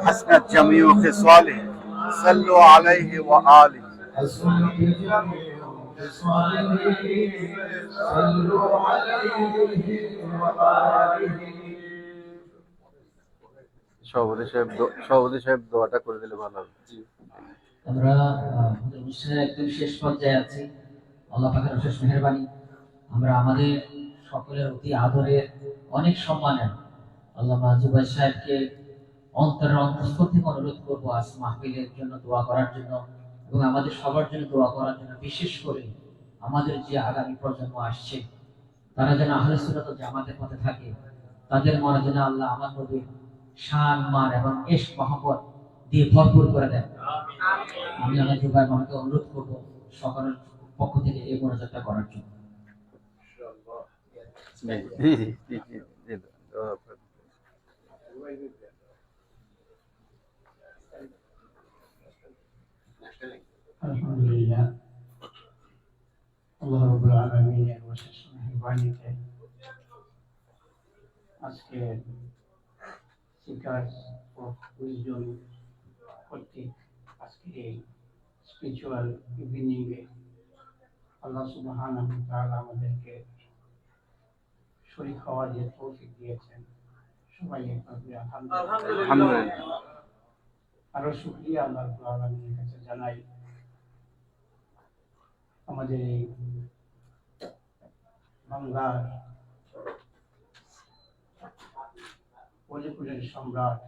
حسنت جميع خصاله صلوا عليه وآله সভাপতি সাহেব দোয়াটা করে দিলে ভালো হবে। আমরা আমাদের অনুষ্ঠানের একদম শেষ পর্যায়ে আছি। আল্লাহ পাকের অশেষ মেহেরবানি, আমরা আমাদের সকলের অতি আদরের, অনেক সম্মানের আল্লামা জুবাইর সাহেবকে অন্তরের অন্তঃস্থল থেকে অনুরোধ করবো আজ মাহফিলের জন্য দোয়া করার জন্য এবং আমাদের সবার জন্য দোয়া করার জন্য। বিশেষ করে আমাদের যে আগামী প্রজন্ম আসছে, তারা যেন আহলে সুন্নাত ওয়াল জামাতের পথে থাকে, তাদের মনে যেন আল্লাহ আমার নবীর শান মান এবং ইশক মহব্বত দিয়ে ভরপুর করে দেন। আমি আল্লাহ জুবাইর মামাকে অনুরোধ করবো সকলের পক্ষ থেকে এই মোনাজাতটা করার জন্য। আলহামদুলিল্লাহ, আল্লাহ রাব্বুল আলামিনের অশেষ মেহেরবানিতে আজকে সিকার্স অফ উইজডম কর্তৃক আজকের এই স্পিরিচুয়াল ইভিনিং এ আল্লাহ সুবহানাহু ওয়া তাআলা আমাদেরকে শরীক হওয়ার যে তৌফিক দিয়েছেন, সবাই আলহামদুলিল্লাহ। আরো শুকরিয়া আল্লাহ রাব্বুল আলামিনের কাছে জানাই, আমাদের এই বাংলার অলিকুলের সম্রাট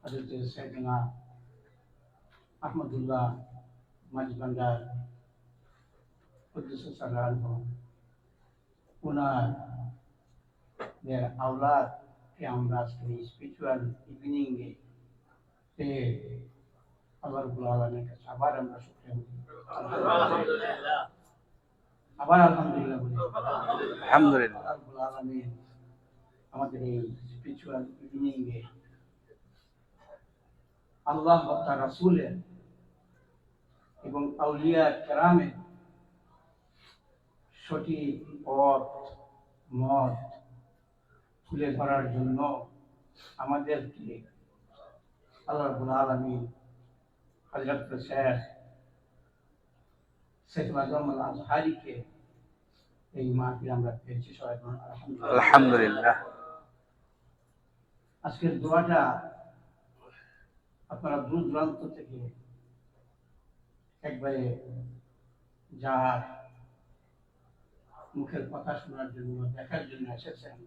হযরত সাইয়েদনা আহমদুল্লাহ মাঝভান্ডার কুদ্দুস সাল্লাল্লাহু ওনার আওলাদকে আমরা আজকে স্পিরিচুয়াল ইভিনিং এ পেয়ে আল্লাহ রাব্বুল আলামিনের কাছে আবার আমরা শুকরিয়া বলি, আবার আলহামদুলিল্লাহ বলি। আলহামদুলিল্লাহ, আল্লাহ রাব্বুল আলামিন আমাদের এই স্পিরিচুয়াল ইভিনিং এ আল্লাহ ও তার রাসূলের এবং আউলিয়া কেরামের সঠিক পথ মত তুলে ধরার জন্য আমাদেরকে আল্লাহ রাব্বুল আলামিন হযরত শেখুল আজম আল আজহারিকে এই মাহফিল আমরা পেয়েছি। সবাই বলুন আলহামদুলিল্লাহ। আলহামদুলিল্লাহ। আজকের দোয়াটা আপনারা দূর দূরান্ত থেকে একবারে যার মুখের কথা শোনার জন্য, দেখার জন্য এসেছেন,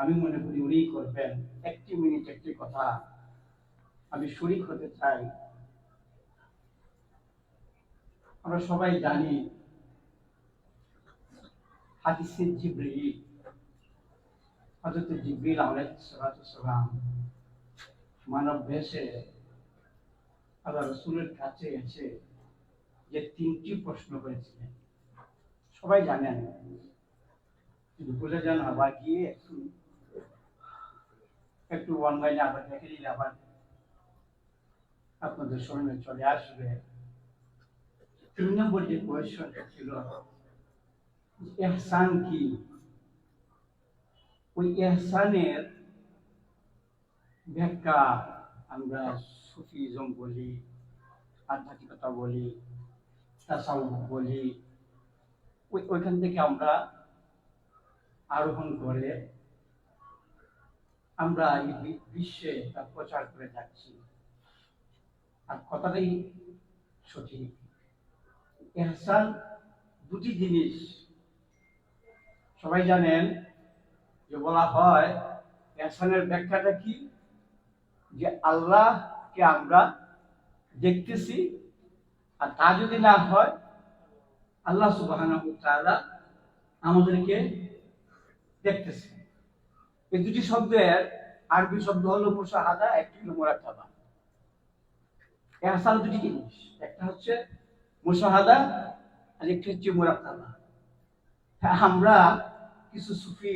আমি মনে করি উনি করবেন। একটি মিনিট একটি কথা আমি শরীক হতে চাই। আমরা সবাই জানি হাদিসে জিবরিল, হযরত জিবরিল আলাইহিস সালাম মানব বেশে আল্লাহ রাসূলের কাছে এসে যে তিনটি প্রশ্ন করেছিলেন সবাই জানেন, যদি ভুলে যান আবার গিয়ে একটু অনলাইনে আবার দেখে নিলে আবার আপনাদের সামনে চলে আসবে। 3 নম্বর যে কোয়েশ্চনটা ছিল, ইহসান কি? ওই ইহসানের ব্যাখ্যা আমরা সুফিজম বলি, আধ্যাত্মিকতা বলি, তাসাউফ বলি, ওইখান থেকে আমরা আরোহণ করে আমরা এই বিশ্বে তা প্রচার করে যাচ্ছি। আর কথাটাই সঠিক। ইহসান দুটি জিনিস সবাই জানেন, যে বলা হয় ইহসানের ব্যাখ্যাটা কি, যে আল্লাহকে আমরা দেখতেছি, আর তা যদি না হয় আল্লাহ সুবহানাহু ওয়া তাআলা আমাদেরকে দেখতেছে। এই দুটি শব্দের আরবি শব্দ হলো মুশাহাদা, একটি হলো মুরাকাবা। ইহসান দুটি জিনিস, একটা হচ্ছে মুশাহাদা আর একটি হচ্ছে মুরাকাবা। আমরা কিছু সুফি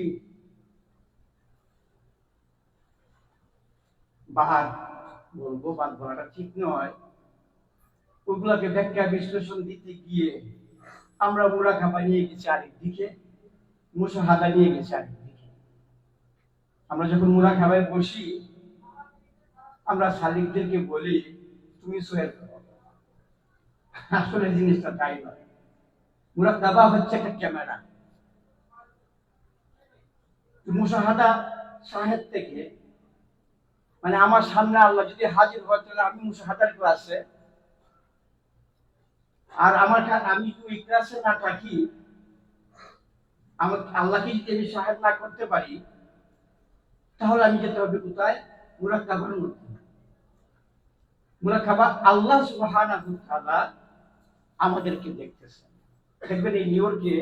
বাহার বলবো, বাদ বলাটা ঠিক নয়, ওগুলাকে ব্যাখ্যা বিশ্লেষণ দিতে গিয়ে আমরা মুরাকাবা নিয়ে গেছি আরেকদিকে, মুশাহাদা নিয়ে গেছি আরেকদিকে। আমরা যখন মুরাকাবায় বসি, আমরা শালিকদেরকে বলি তুমি সোহেল করো। আসলে জিনিসটা তাই নয়। মুরাকাবা হচ্ছে একটা ক্যামেরা। মুশাহাদা শাহেদ থেকে, মানে আমার সামনে আল্লাহ যদি হাজির হয় তাহলে আমি মুশাহাদার ক্লাসে, আর আমি ওই ক্লাসে না থাকি, আমার আল্লাহকে যদি আমি শাহেদ না করতে পারি, তাহলে আমি যেতে হবে কোথায়? মুরাকাবার মধ্যে। মুরাকাবা আল্লাহ সুবহানাহু ওয়া তাআলা আমাদেরকে দেখতেছেন। দেখবেন এই নিউ ইয়র্কে,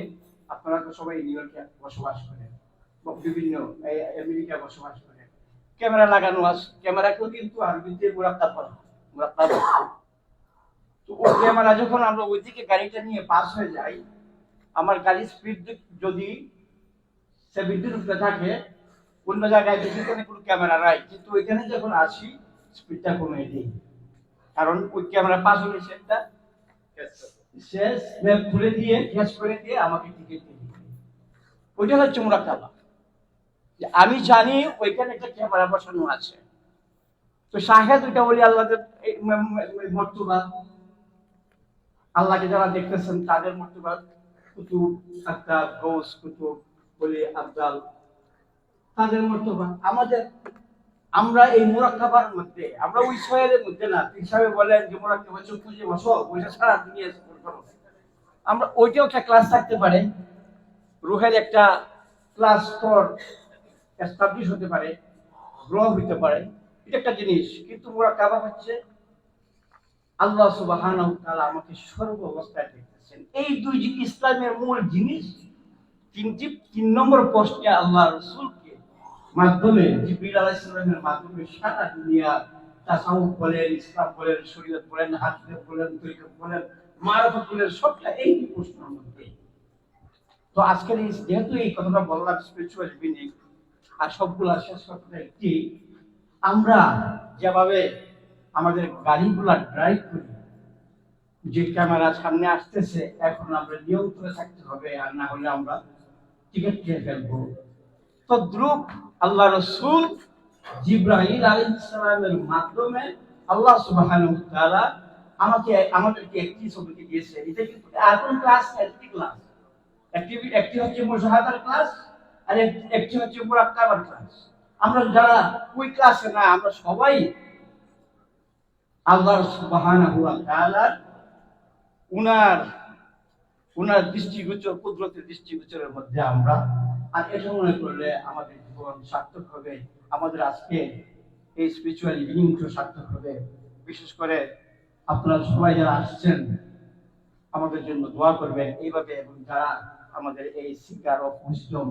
আপনারা তো সবাই নিউ ইয়র্কে বসবাস করেন, বিভিন্ন আমেরিকা বসবাস করেন, ক্যামেরা লাগানো আছে। ক্যামেরাকেও কিন্তু আরবিতে মুরাকাব বলা হয়, মুরাকাব। তো ওই ক্যামেরা যখন আমরা ওইদিকে গাড়িটা নিয়ে পাস হয়ে যাই, আমার গাড়ির স্পিড যদি 70 উপরে থাকে, অন্য জায়গায় যেখানে কোনো ক্যামেরা নাই, কিন্তু ওইখানে যখন আসি স্পিডটা কমে দিই, কারণ ওই ক্যামেরা পাস হলে সেটা শেষ ম্যাপ খুলে দিয়ে ক্যাচ করে দিয়ে আমাকে টিকিট দিয়ে দিবে। ওইটা হচ্ছে মুরাকাবা। যে আমি জানি ওইখানে একটা ক্যামেরা বসানো আছে। তো শাহেদ ওইটা বলি আল্লাহদের মর্তবা, আল্লাহকে যারা দেখতেছেন তাদের মর্তবা, কুতুব, আক্তার, গৌস, কুতুব, বলি আফজাল, তাদের মর্তবা। আমরা এই মুরাকাবার মধ্যে, আমরা ওই সোহেলের মধ্যে না। হিসাবে বলেন যে মুরাকাবা চুপ করে বসো, ওইটা সারা দুনিয়া করো। আমরা ওইটাও একটা ক্লাস থাকতে পারে, রুহের একটা ক্লাস স্তর এস্টাবলিশ হতে পারে, গ্রহ হতে পারে, এটা একটা জিনিস। কিন্তু মুরাকাবা হচ্ছে আল্লাহ সুবহানাহু ওয়া তাআলা আমাকে সর্ব অবস্থায় দেখতেছেন। এই দুই ইসলামের মূল জিনিস। তিন নম্বর প্রশ্নে আল্লাহ রাসূলকে মাধ্যমে, জিবরিল আলাইহিস সালামের মাধ্যমে সারা দুনিয়া তাসাউফ বলেন, ইসলাম বলেন, শরীয়ত বলেন, হাদিস বলেন, তরিকত বলেন, মারফত বলেন, সবটা এই প্রশ্নের মধ্যে। তো আজকের এই যেহেতু এই কথাটা বললাম স্পিরিচুয়াল মিনিং, আর সবগুলা শেষ কথাটা একটি, আমরা যেভাবে আমাদের গাড়িগুলা ড্রাইভ করি, যে ক্যামেরা সামনে আসতেছে, এখন আমরা নিয়ন্ত্রণে থাকতে হবে, আর না হলে আমরা টিকিট খেয়ে ফেলবো। তো দ্রুপ আল্লাহ রাসূল জিবরাইল আলাইহিস সালামের মাধ্যমে আল্লাহ সুবহানাহু ওয়া তাআলা আমাদেরকে একটি ছবিতে দিয়েছে। এটা কিন্তু এখন ক্লাস, একটি ক্লাস, একটি হচ্ছে মুশাহাদার ক্লাস, আর একটি হচ্ছে মুরাকাবার ক্লাস। আমরা যারা ওই ক্লাসে না, আমরা সবাই আল্লাহ সুবহানাহু ওয়া তাআলা উনার দৃষ্টিগোচর, কুদরতের দৃষ্টিগোচরের মধ্যে আমরা। আর এটা মনে করলে আমাদের জীবন সার্থক হবে, আমাদের আজকে এই স্পিরিচুয়াল ইভিনিংটা সার্থক হবে। বিশেষ করে আপনারা সবাই যারা আসছেন আমাদের জন্য দোয়া করবেন এইভাবে, এবং যারা আমাদের এই সিঙ্গার অফ উইজডম,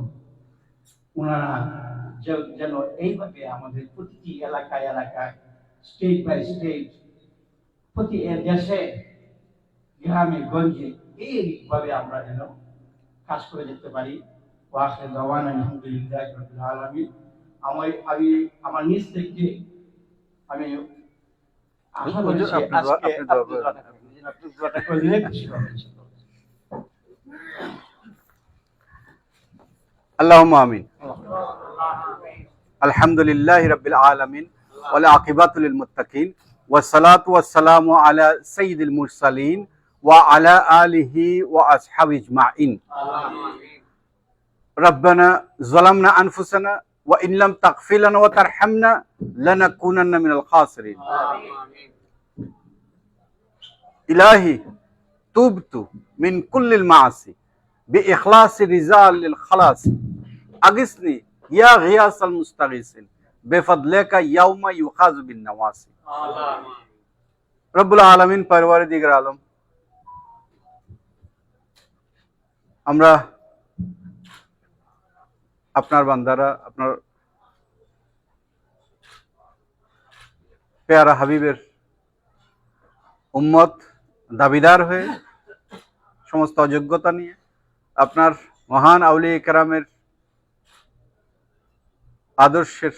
ওনারা যেন এইভাবে আমাদের প্রতিটি এলাকায় এলাকায়, স্টেট বাই স্টেট, প্রতি দেশে, গ্রামে গঞ্জে এইভাবে আমরা যেন কাজ করে যেতে পারি। ওয়াখির দাওয়ানা আলহামদুলিল্লাহি রাব্বিল আলামিন। আমি আমার নিজ থেকে আমি আশা করছি আজকে আপনি দোয়াটা করলে খুশি হবেন। اللهم آمين. الحمد لله رب العالمين والعاقبة للمتقين والصلاة والسلام على سيد المرسلين وعلى آله وأصحابه أجمعين. ربنا ظلمنا أنفسنا وإن لم تغفر لنا وترحمنا لنكونن من الخاسرين. إلهي تبت من كل المعاصي بإخلاص رضا للخلاص أغثني يا غياث المستغيثين بفضلك يوم يؤخذ بالنواصي. রব্বুল আলামিন, পরওয়ারদিগার আলম, আমরা আপনার বান্দারা, আপনার পেয়ারা হাবিবের উম্মত, দাবিদার হয়ে সমস্ত অযোগ্যতা নিয়ে আপনার মহান আউলিয়া কেরামের আদর্শের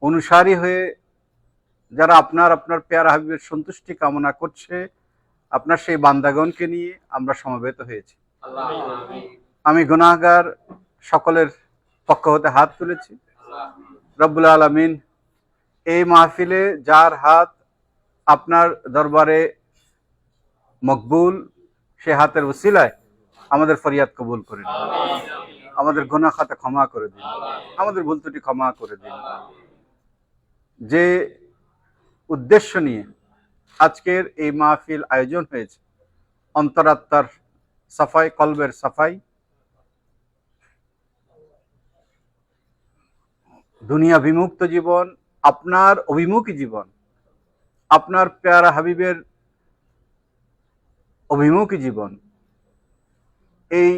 অনুসারী হয়ে যারা আপনার পেয়ারা হাবিবের সন্তুষ্টি কামনা করছে, আপনার সেই বান্দাগণকে নিয়ে আমরা সমবেত হয়েছি। আমি গুনাহগার সকলের পক্ষ হতে হাত তুলেছি। রব্বুল আলামিন এই মাহফিলে যার হাত আপনার দরবারে মকবুল, সে হাতের উসিলায় আমাদের ফরিয়াদ কবুল করে দিন, আমাদের গুনাহ খাতা ক্ষমা করে দিন, আমাদের ভুল ত্রুটি ক্ষমা করে দিন। যে উদ্দেশ্য নিয়ে আজকের এই মাহফিল আয়োজন হয়েছে, অন্তরাত্মার সাফাই, কলবের সাফাই, দুনিয়া বিমুক্ত জীবন, আপনার অভিমুখী জীবন, আপনার প্যারা হাবিবের অভিমুখী জীবন, এই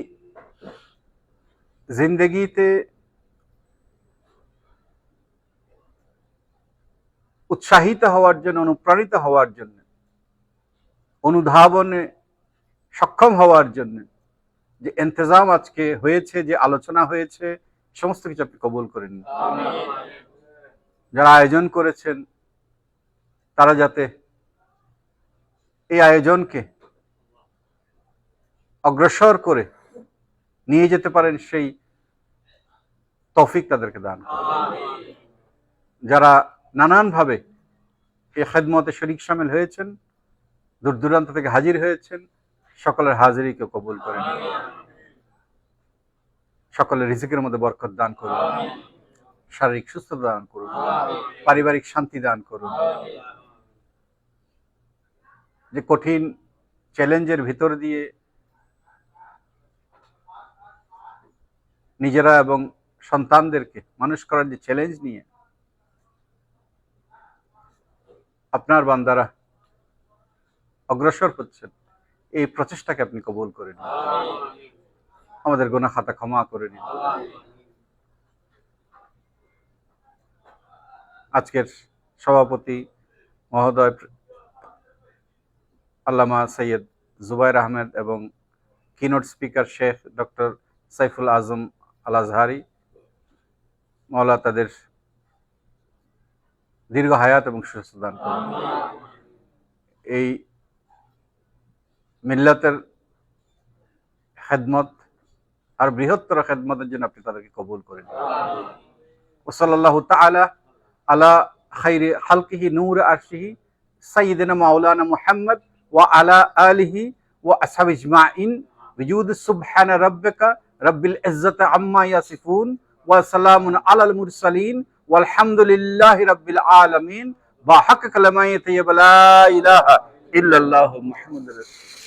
জিন্দেগিতে উৎসাহিত হওয়ার জন্য, অনুপ্রাণিত হওয়ার জন্য, অনুধাবনে সক্ষম হওয়ার জন্য যে ইন্তজাম আজকে হয়েছে, যে আলোচনা হয়েছে, সমস্ত কিছু আপনি কবুল করে নিন। যারা আয়োজন করেছেন তারা যাতে এই আয়োজনকে অগ্রসর করে নিয়ে যেতে পারেন, সেই তৌফিক তাদেরকে দান করুন। যারা নানানভাবে এই খেদমতে শরীক শামিল হয়েছেন, দূর দূরান্ত থেকে হাজির হয়েছেন, সকলের হাজিরিকে কবুল করেন, সকলের রিজিকের মধ্যে বরকত দান করুন, শারীরিক সুস্থতা দান করুন, পারিবারিক শান্তি দান করুন। যে কঠিন চ্যালেঞ্জের ভিতর দিয়ে নিজেরা এবং সন্তানদেরকে মানুষ করার যে চ্যালেঞ্জ নিয়ে আপনার বান্দারা অগ্রসর হচ্ছেন, এই প্রচেষ্টাকে আপনি কবুল করে নিন, আমাদের গুনাহ খাতা ক্ষমা করে নিন। আজকের সভাপতি মহোদয় আল্লামা সৈয়দ জুবাইর আহমেদ এবং keynote speaker Sheikh doctor Saiful Azam Al Azhari, মওলা তাদের দীর্ঘ হায়াত এবং সুস্বাস্থ্য দান করুন। এই মিল্লাতের খেদমত আর বৃহত্তর খেদমতের জন্য আপনি তাদেরকে কবুল করেন। ওয়াসাল্লাল্লাহু তাআলা আলা খাইরি খালকিহি নূর আরশিহি সাইয়্যিদিনা মাওলানা মুহাম্মদ ওয়া আলা আলিহি ওয়া আসহাবি আজমাইন বিজুদ সুবহান রাব্বিকা রাব্বিল ইজ্জাতি আম্মা ইয়াসিফুন ওয়া সালামুন আলাল মুরসালিন ওয়ালহামদুলিল্লাহি রাব্বিল আলামিন ওয়া হাক্কা কালামায়ে তাইয়্যিবা লা ইলাহা ইল্লাল্লাহু মুহাম্মাদুর রাসূলুল্লাহ।